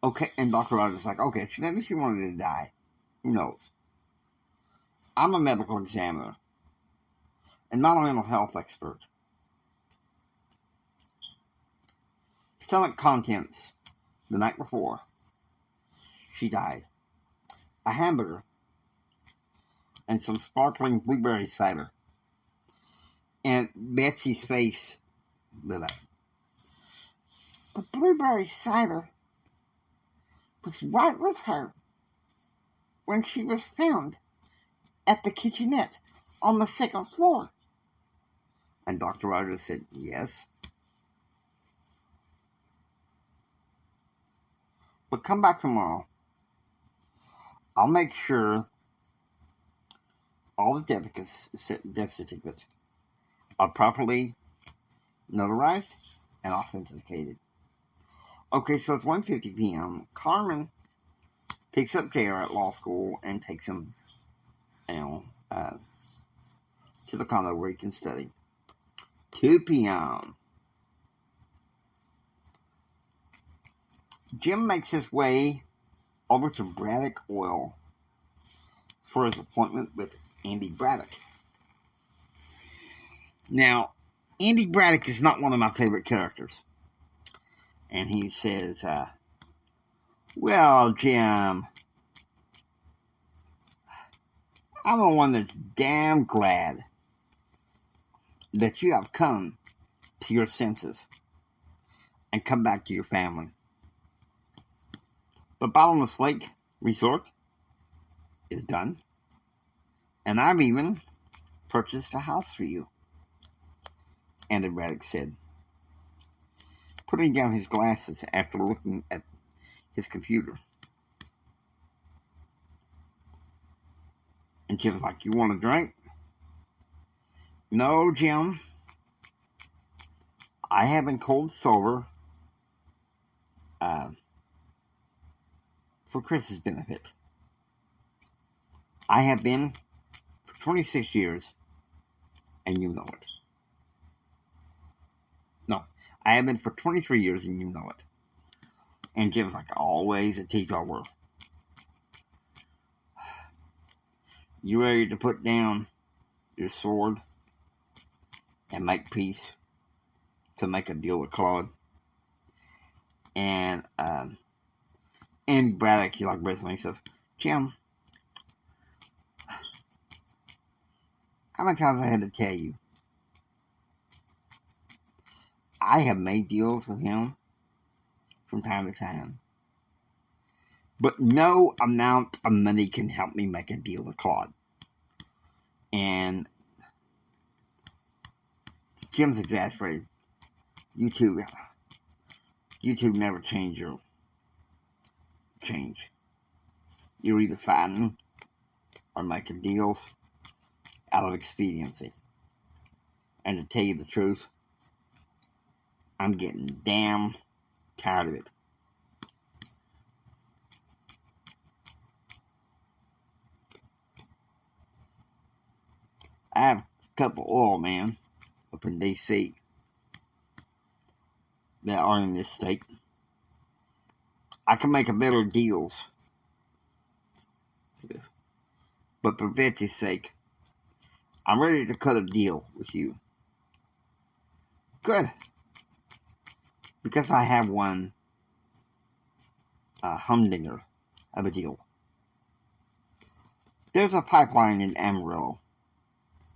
Okay, and Dr. Rogers was like, okay, maybe she wanted to die. Who knows? I'm a medical examiner and not a mental health expert. Stomach contents the night before she died. A hamburger and some sparkling blueberry cider. And Betsy's face lit up. The blueberry cider was right with her when she was found at the kitchenette on the second floor. And Dr. Rogers said, yes. But come back tomorrow. I'll make sure all the death certificates are properly notarized and authenticated. Okay, so it's 1:50 p.m. Carmen picks up J.R. at law school and takes him, to the condo where he can study. 2 p.m. Jim makes his way over to Braddock Oil for his appointment with Andy Braddock. Now, Andy Braddock is not one of my favorite characters. And he says, well, Jim, I'm the one that's damn glad that you have come to your senses and come back to your family. The Bottomless Lake Resort is done, and I've even purchased a house for you, Andy Braddock said, putting down his glasses after looking at his computer. And Jim's like, you want a drink? No, Jim. I have been cold sober for Chris's benefit. I have been for 26 years, and you know it. No, I have been for 23 years, and you know it. And Jim's like, always a teetotaler. You ready to put down your sword and make peace to make a deal with Claude? And Andy Braddock, he like basically says, Jim, how many times I had to tell you? I have made deals with him from time to time. But no amount of money can help me make a deal with Claude. And Jim's exasperated. You two never change. You're either fighting or making deals out of expediency. And to tell you the truth, I'm getting damn tired of it. I have a couple oil men up in D.C. that are in this state. I can make a better deals. But for Betsy's sake, I'm ready to cut a deal with you. Good. Because I have one humdinger of a deal. There's a pipeline in Amarillo,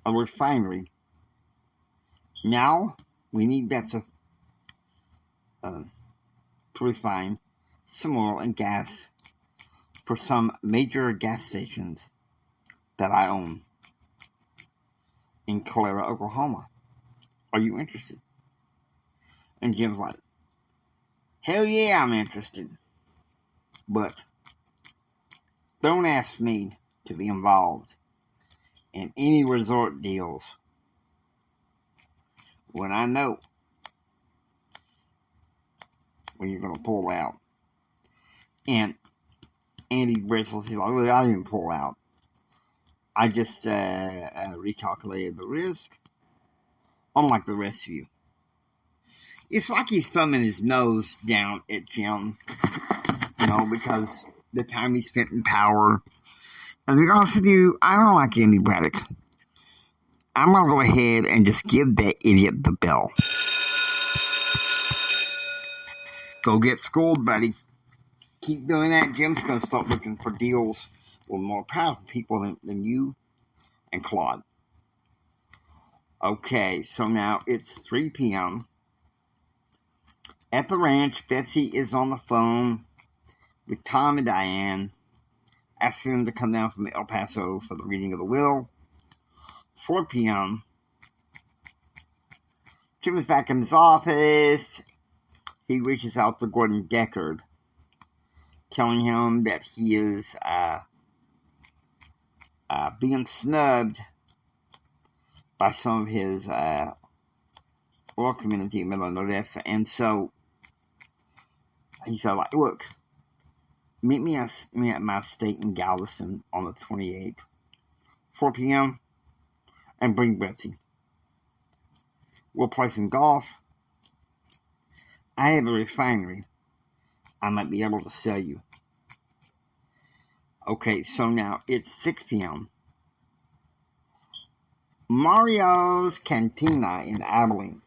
a refinery. Now we need Betsy to refine some oil and gas for some major gas stations that I own in Calera, Oklahoma. Are you interested? And Jim's like, hell yeah, I'm interested. But don't ask me to be involved in any resort deals when I know when you're going to pull out. And Andy Bristol says, well, I didn't pull out. I just recalculated the risk, unlike the rest of you. It's like he's thumbing his nose down at Jim, because the time he spent in power. And to be honest with you, I don't like Andy Braddock. I'm going to go ahead and just give that idiot the bell. Go get schooled, buddy. Keep doing that. Jim's going to start looking for deals with more powerful people than you and Claude. Okay, so now it's 3 p.m. At the ranch, Betsy is on the phone with Tom and Diane, asking them to come down from El Paso for the reading of the will. 4 p.m. Jim is back in his office. He reaches out to Gordon Deckard, telling him that he is being snubbed by some of his oil community in Middle Odessa. And so he said, look, meet me at my estate in Galveston on the 28th, 4 p.m., and bring Betsy. We'll play some golf. I have a refinery I might be able to sell you. Okay, so now it's 6 p.m. Mario's Cantina in Abilene.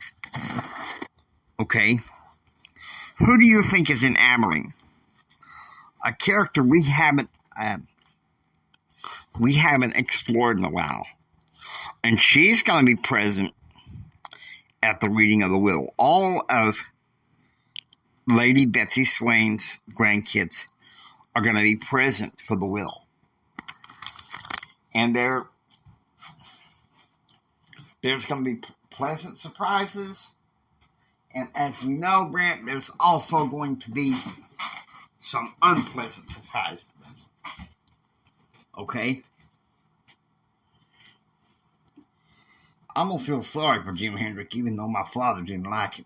Okay, who do you think is in Abilene? A character we haven't explored in a while. And she's going to be present at the reading of the will. All of Lady Betsy Swain's grandkids are going to be present for the will. And there's going to be pleasant surprises. And as we know, Brent, there's also going to be some unpleasant surprises. Okay? I almost feel sorry for Jim Hendrick, even though my father didn't like him.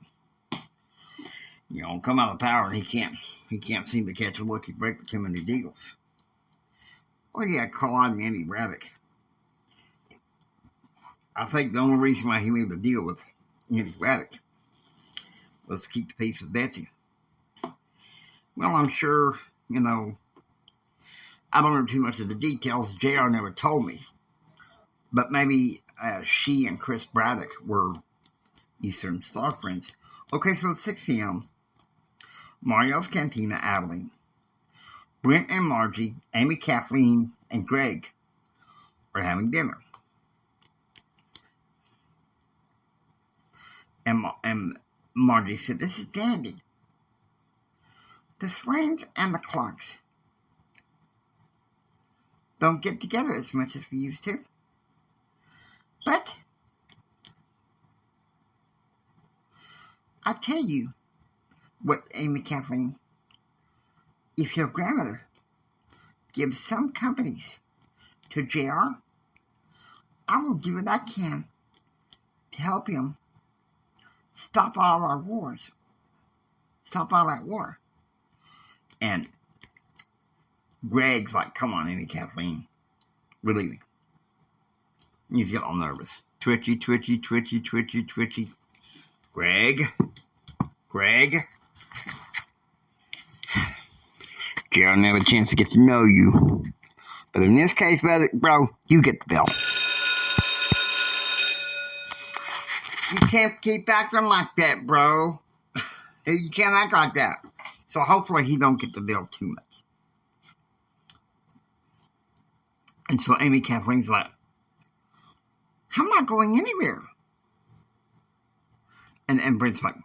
Come out of power and he can't seem to catch a lucky break with too many deals. Well, yeah, Claude and Andy Braddock. I think the only reason why he made the deal with Andy Braddock was to keep the peace with Betsy. Well, I'm sure, I don't know too much of the details. JR never told me. But maybe she and Chris Braddock were Eastern Star friends. Okay, so it's 6 p.m. Mario's Cantina, Abilene. Brent and Margie, Amy, Kathleen, and Greg are having dinner. And Margie said, this is dandy. The Swains and the Clarks don't get together as much as we used to. But I tell you what, Amy, Kathleen, if your grandmother gives some companies to JR, I will do what I can to help him stop all our wars. Stop all that war. And Greg's like, come on, Amy, Kathleen, we're leaving. He's getting all nervous. Twitchy. Greg. Gerald never had a chance to get to know you. But in this case, bro, you get the bell. You can't keep acting like that, bro. You can't act like that. So hopefully he don't get the bill too much. And so Amy Kathleen's like, I'm not going anywhere. And Brent's like,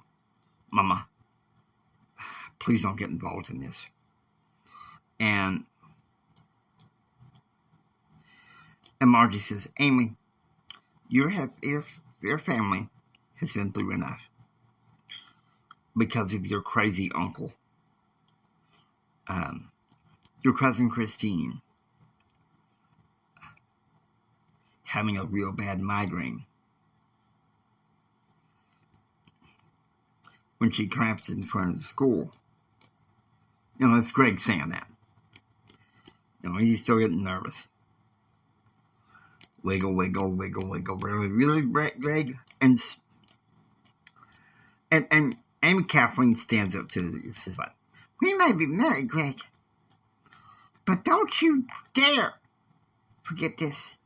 Mama, please don't get involved in this. And And Margie says, Amy, your family has been through enough because of your crazy uncle, your cousin Christine, having a real bad migraine when she collapsed in front of the school. That's Greg saying that. He's still getting nervous. Wiggle, wiggle, wiggle, wiggle. Really, Greg? And Amy Kathleen stands up to it. She's like, we may be married, Greg, but don't you dare forget this.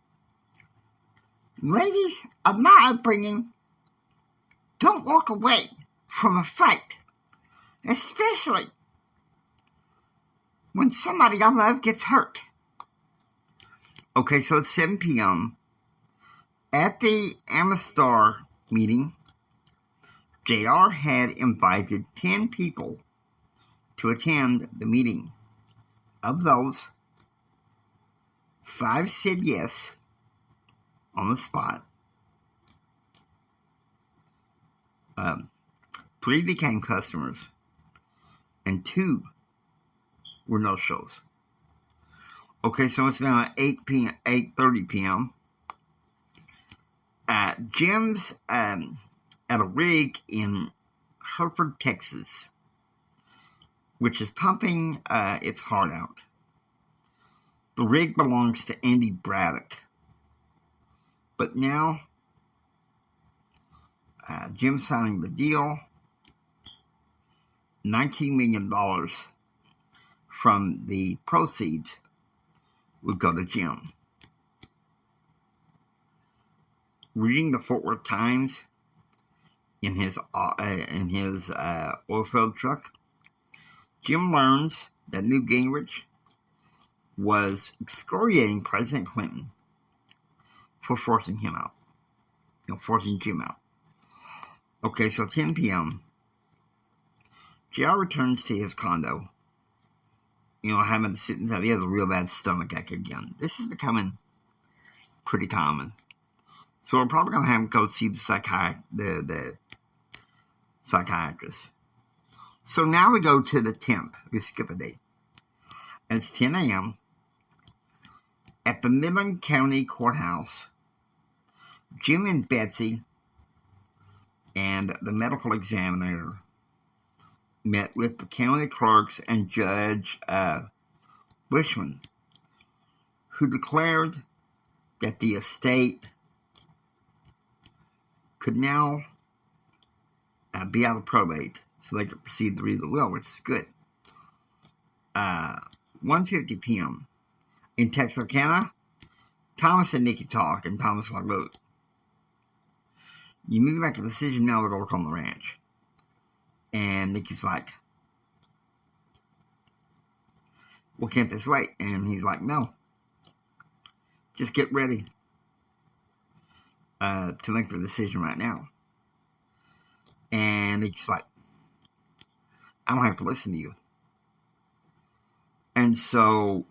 Ladies of my upbringing don't walk away from a fight, especially when somebody I love gets hurt. Okay, so it's 7 p.m. At the Amistar meeting, JR had invited 10 people to attend the meeting. Of those, 5 said yes on the spot. 3 became customers, and 2 were no-shows. Okay, so it's now at 8:30 p.m. Jim's at a rig in Hereford, Texas, which is pumping its heart out. The rig belongs to Andy Braddock. But now, Jim's signing the deal. $19 million from the proceeds would go to Jim. Reading the Fort Worth Times in his oilfield truck, Jim learns that Newt Gingrich was excoriating President Clinton for forcing him out. Forcing Jim out. Okay, so 10 p.m. JR returns to his condo. Having to sit inside. He has a real bad stomachache again. This is becoming pretty common. So we're probably going to have him go see the psychiatrist. So now we go to the 10th. We skip a day. And it's 10 a.m. At the Midland County Courthouse, Jim and Betsy and the medical examiner met with the county clerks and Judge Bushman, who declared that the estate could now be out of probate, so they could proceed to read the will, which is good. 1:50 p.m. in Texarkana, Thomas and Nikki talk, and Thomas is like, look, you need to make a decision now to go work on the ranch. And Nikki's like, well, can't this wait? And he's like, no. Just get ready to make the decision right now. And Nikki's like, I don't have to listen to you. And so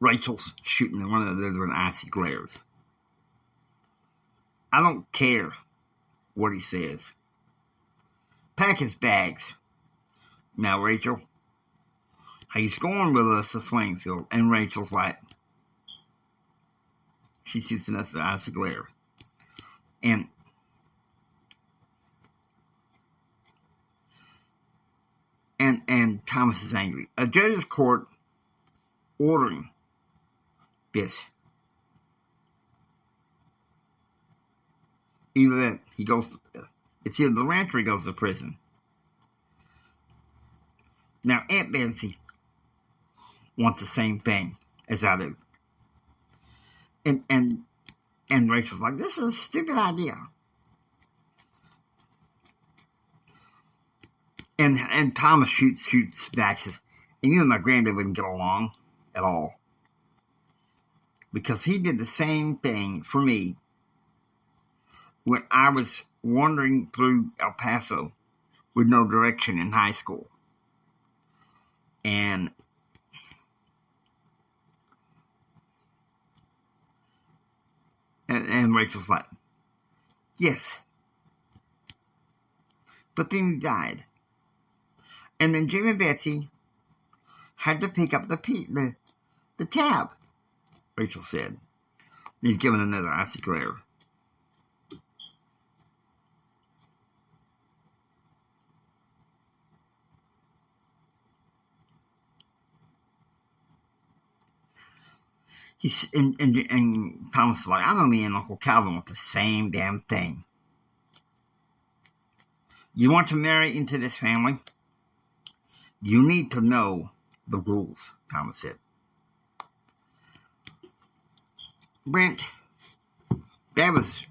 Rachel's shooting one of the other icy glares. I don't care what he says. Pack his bags. Now, Rachel, he's going with us to Swainfield. And Rachel's like, she shoots another icy glare. And Thomas is angry. A judge's court ordering this. Either that it's either the ranch or he goes to prison. Now, Aunt Betsy wants the same thing as I do. And Rachel's like, this is a stupid idea. And Thomas shoots back. And you and my granddad wouldn't get along at all. Because he did the same thing for me when I was wandering through El Paso with no direction in high school. And Rachel's like, yes. But then he died. And then Jim and Betsy had to pick up the tab, Rachel said. He's given another icy glare. And Thomas was like, I know me and Uncle Calvin want the same damn thing. You want to marry into this family? You need to know the rules, Thomas said. Brent, that was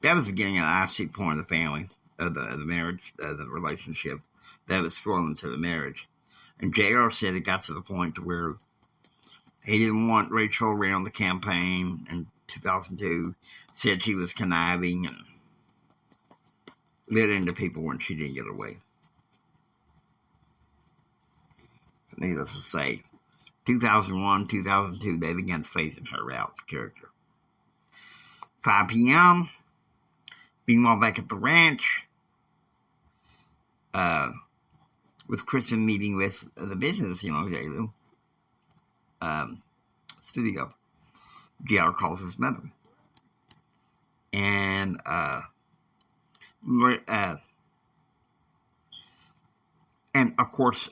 the beginning of the icy point of the family, of the marriage, the relationship that was flowing to the marriage. And JR said it got to the point to where he didn't want Rachel around the campaign in 2002, said she was conniving and lit into people when she didn't get her way. Needless to say, 2001, 2002, they began phasing her out, the character. 5 p.m., meanwhile back at the ranch, with Kristen meeting with the business, studio. GR calls his mother. And, and of course,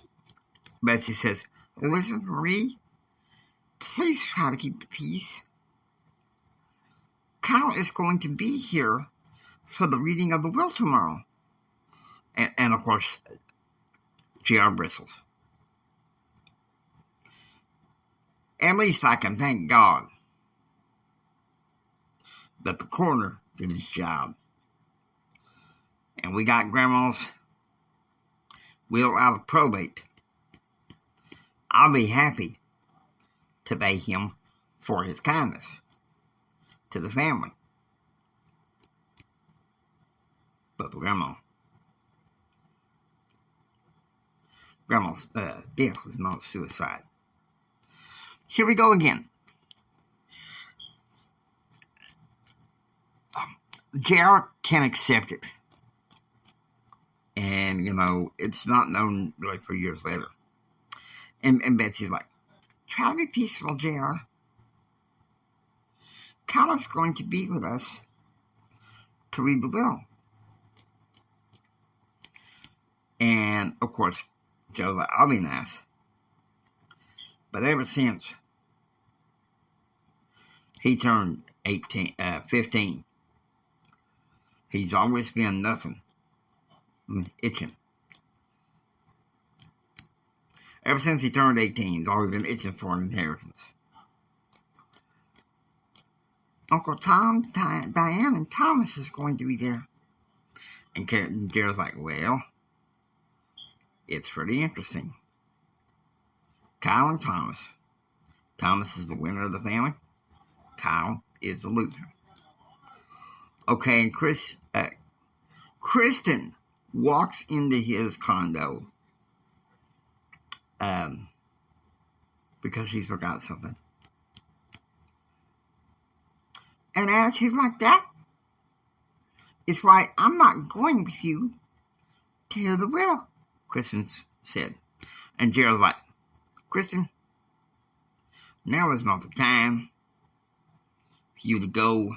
Betsy says, Elizabeth Marie, please try to keep the peace. Kyle is going to be here for the reading of the will tomorrow. And of course, GR bristles. At least I can thank God that the coroner did his job. And we got Grandma's will out of probate. I'll be happy to pay him for his kindness to the family. But Grandma's death was not suicide. Here we go again. JR can't accept it. And, it's not known really for years later. And Betsy's like, try to be peaceful, JR. Kyla's going to be with us to read the will. And, of course, Joe's like, I'll be nice. But ever since he turned 15, he's always been nothing, itching. Ever since he turned 18, he's always been itching for an inheritance. Uncle Tom, Diane, and Thomas is going to be there. And Gerald's like, well, it's pretty interesting. Kyle and Thomas. Thomas is the winner of the family. Kyle is the loser. Okay, and Kristen walks into his condo because she's forgot something. An attitude like that is why I'm not going with you to hear the will, Kristen said. And Gerald's like, Kristen, now is not the time for you to go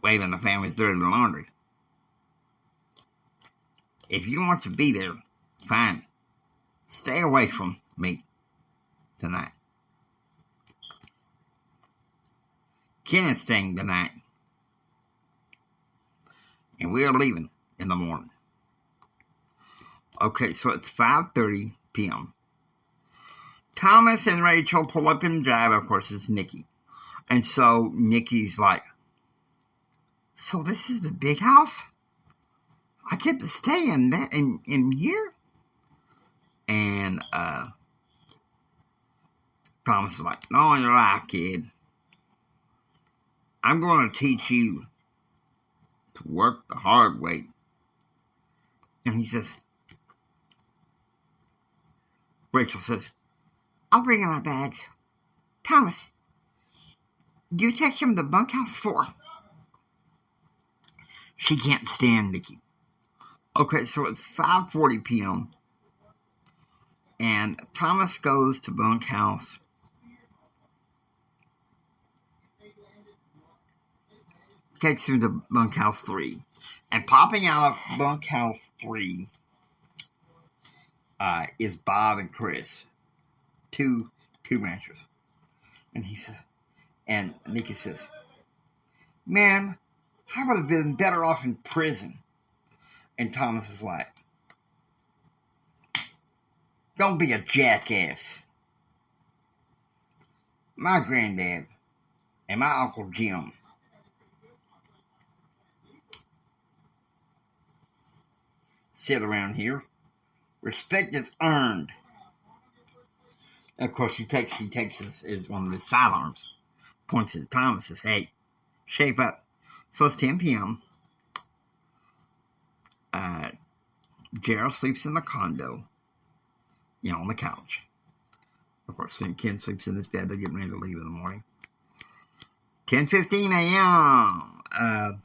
waving the family's dirty laundry. If you want to be there, fine. Stay away from me tonight. Ken is staying tonight. And we are leaving in the morning. Okay, so it's 5:30 p.m. Thomas and Rachel pull up in the drive. Of course, it's Nikki. And so Nikki's like, so this is the big house? I get to stay in that in here? And Thomas is like, no, you're right, kid. I'm going to teach you to work the hard way. And he says, Rachel says, I'll bring in my bags. Thomas, you take him to the bunkhouse 4. She can't stand Nikki. Okay, so it's 5:40 p.m. And Thomas goes to bunkhouse. Takes him to bunkhouse 3. And popping out of bunkhouse 3 is Bob and Chris. Two ranchers. And he says, and Nikki says, man, I would have been better off in prison. And Thomas is like, don't be a jackass. My granddad and my Uncle Jim sit around here. Respect is earned. And of course, he takes his one of his sidearms, points it at Thomas, says, hey, shape up. So it's 10 p.m. Gerald sleeps in the condo, on the couch. Of course, then Ken sleeps in his bed. They're getting ready to leave in the morning. 10:15 a.m.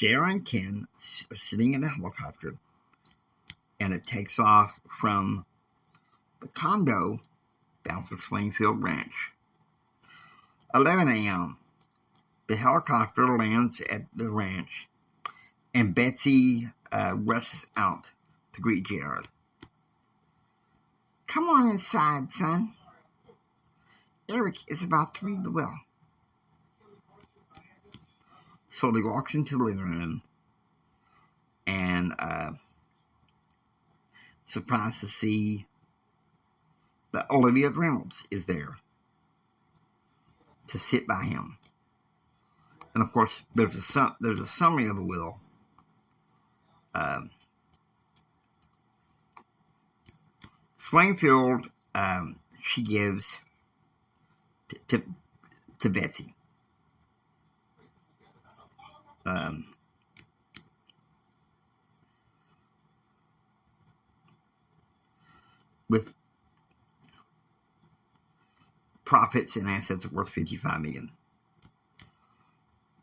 Gerald and Ken are sitting in a helicopter, and it takes off from the condo down to Springfield Ranch. 11 a.m. The helicopter lands at the ranch, and Betsy rushes out to greet Jared. Come on inside, son. Eric is about to read the will. So he walks into the living room and surprised to see that Olivia Reynolds is there to sit by him. And of course, there's a summary of the will. Springfield, she gives to Betsy. With profits and assets worth $55 million.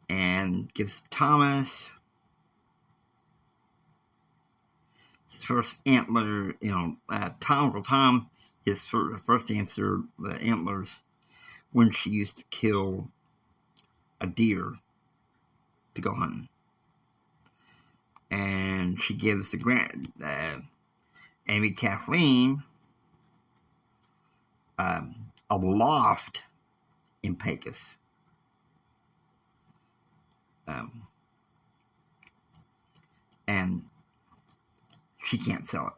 And gives Thomas his first antler, Tom, his first answer, the antlers, when she used to kill a deer to go hunting. And she gives the Amy Kathleen a loft in Pecos. And she can't sell it.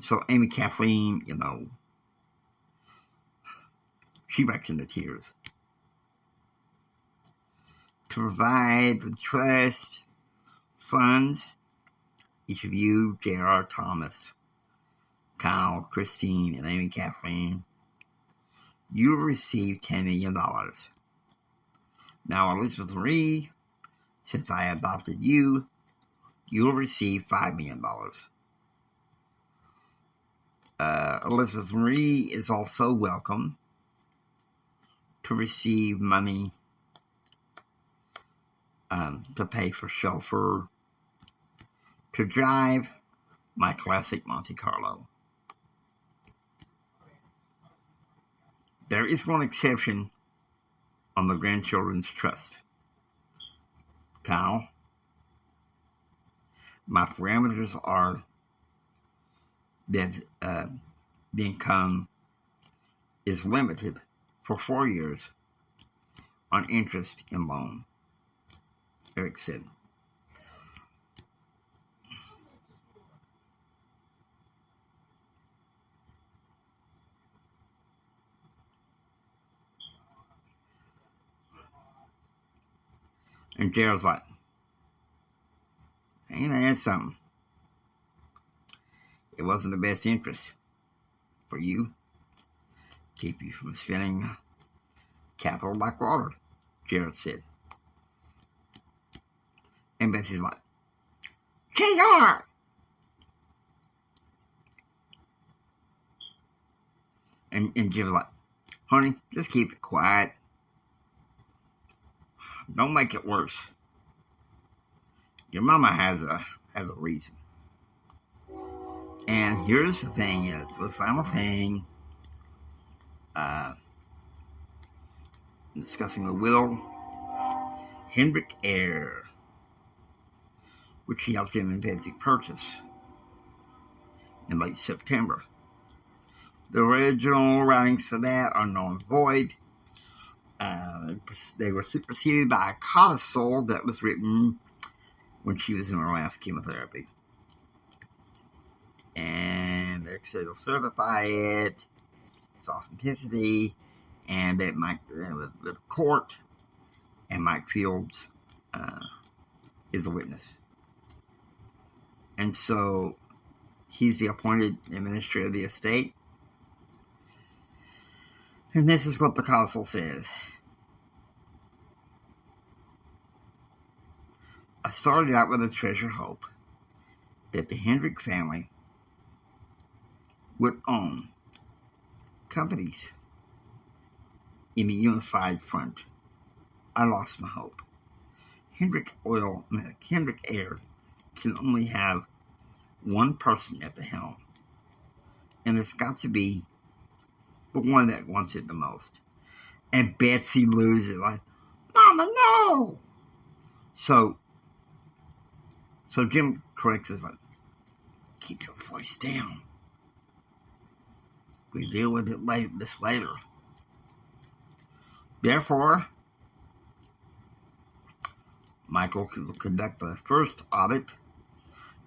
So Amy Kathleen, she breaks into tears. To provide the trust funds, each of you, J.R. Thomas, Kyle, Christine, and Amy Kathleen, you will receive $10 million. Now, Elizabeth Marie, since I adopted you, you will receive $5 million. Elizabeth Marie is also welcome to receive money to pay for chauffeur to drive my classic Monte Carlo. There is one exception on the grandchildren's trust. Kyle, my parameters are that the income is limited for 4 years on interest and loan. Eric said. And Gerald's like, ain't that something? It wasn't the best interest for you. Keep you from spending capital like water, Gerald said. And Betsy's like, JR, And Jim was like, honey, just keep it quiet. Don't make it worse. Your mama has a reason. And here's the thing is, the final thing, discussing the will, Hendrick Air, which he helped him and Betsy purchase in late September. The original writings for that are null and void. They were superseded by a codicil that was written when she was in her last chemotherapy. And they said they'll certify it, its authenticity, and that the court and Mike Fields is a witness. And so he's the appointed administrator of the estate. And this is what the codicil says. I started out with a treasured hope that the Hendrick family would own companies in a unified front. I lost my hope. Hendrick Air can only have one person at the helm, and it's got to be the one that wants it the most. And Betsy loses, like, Mama, no! So Jim corrects us, like, keep your voice down. We deal with it later. Therefore, Michael will conduct the first audit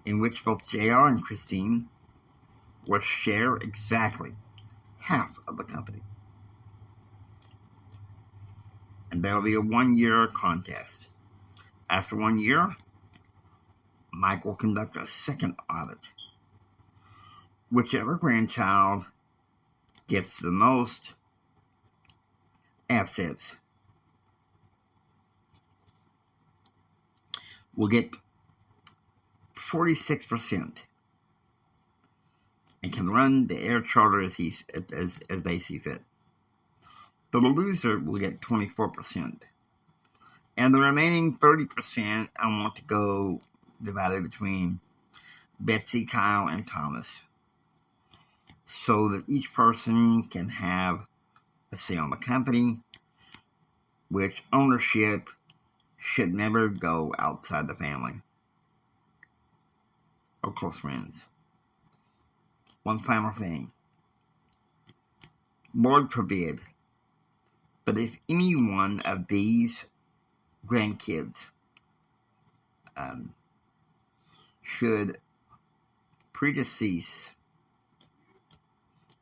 in which both JR and Christine will share exactly half of the company. And there will be a 1-year contest. After 1 year, Mike will conduct a second audit. Whichever grandchild gets the most assets will get 46% and can run the air charter as they see fit. The loser will get 24%. And the remaining 30% I want to go divided between Betsy, Kyle, and Thomas, so that each person can have a say on the company, which ownership should never go outside the family or close friends. One final thing. Lord forbid, but if any one of these grandkids should predecease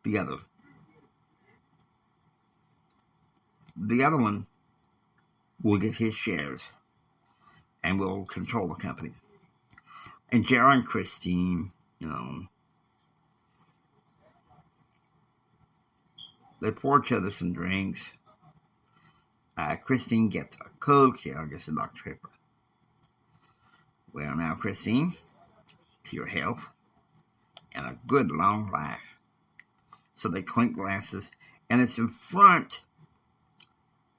the other one will get his shares and will control the company. And Jerry and Christine, they pour each other some drinks. Christine gets a Coke, Jerry gets a Dr. Pepper. Well, now, Christine, to your health and a good long life. So they clink glasses, and it's in front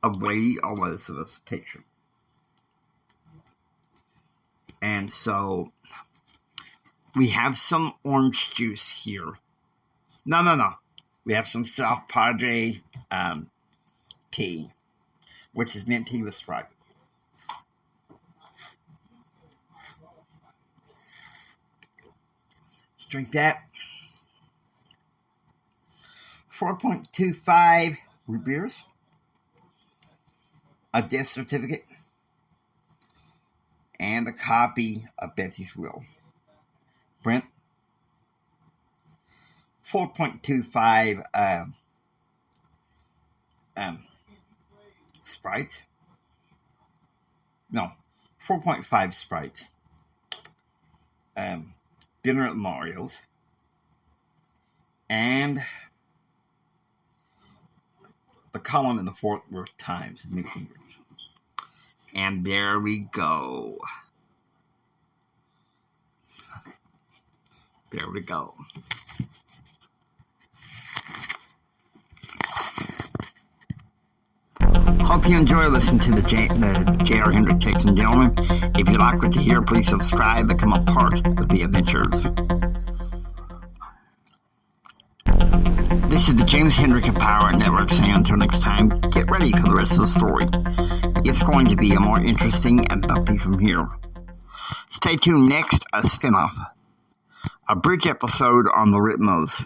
of Lady Elizabeth's picture. And so we have some orange juice here. No. We have some South Padre tea, which is mint tea with Sprite. Let's drink that. 4.25 root beers. A death certificate. And a copy of Betsy's will. Brent. 4.25 Sprites. No, 4.5 Sprites. Dinner at Mario's. And the column in the Fort Worth Times, New English. And there we go. There we go. Hope you enjoy listening to the J.R. Hendrick Takes and Gentlemen. If you like what you hear, please subscribe, become a part of the adventures. This is the James Hendrick Power Network saying until next time, get ready for the rest of the story. It's going to be a more interesting and bumpy from here. Stay tuned next, a spinoff. A bridge episode on the Ritmos.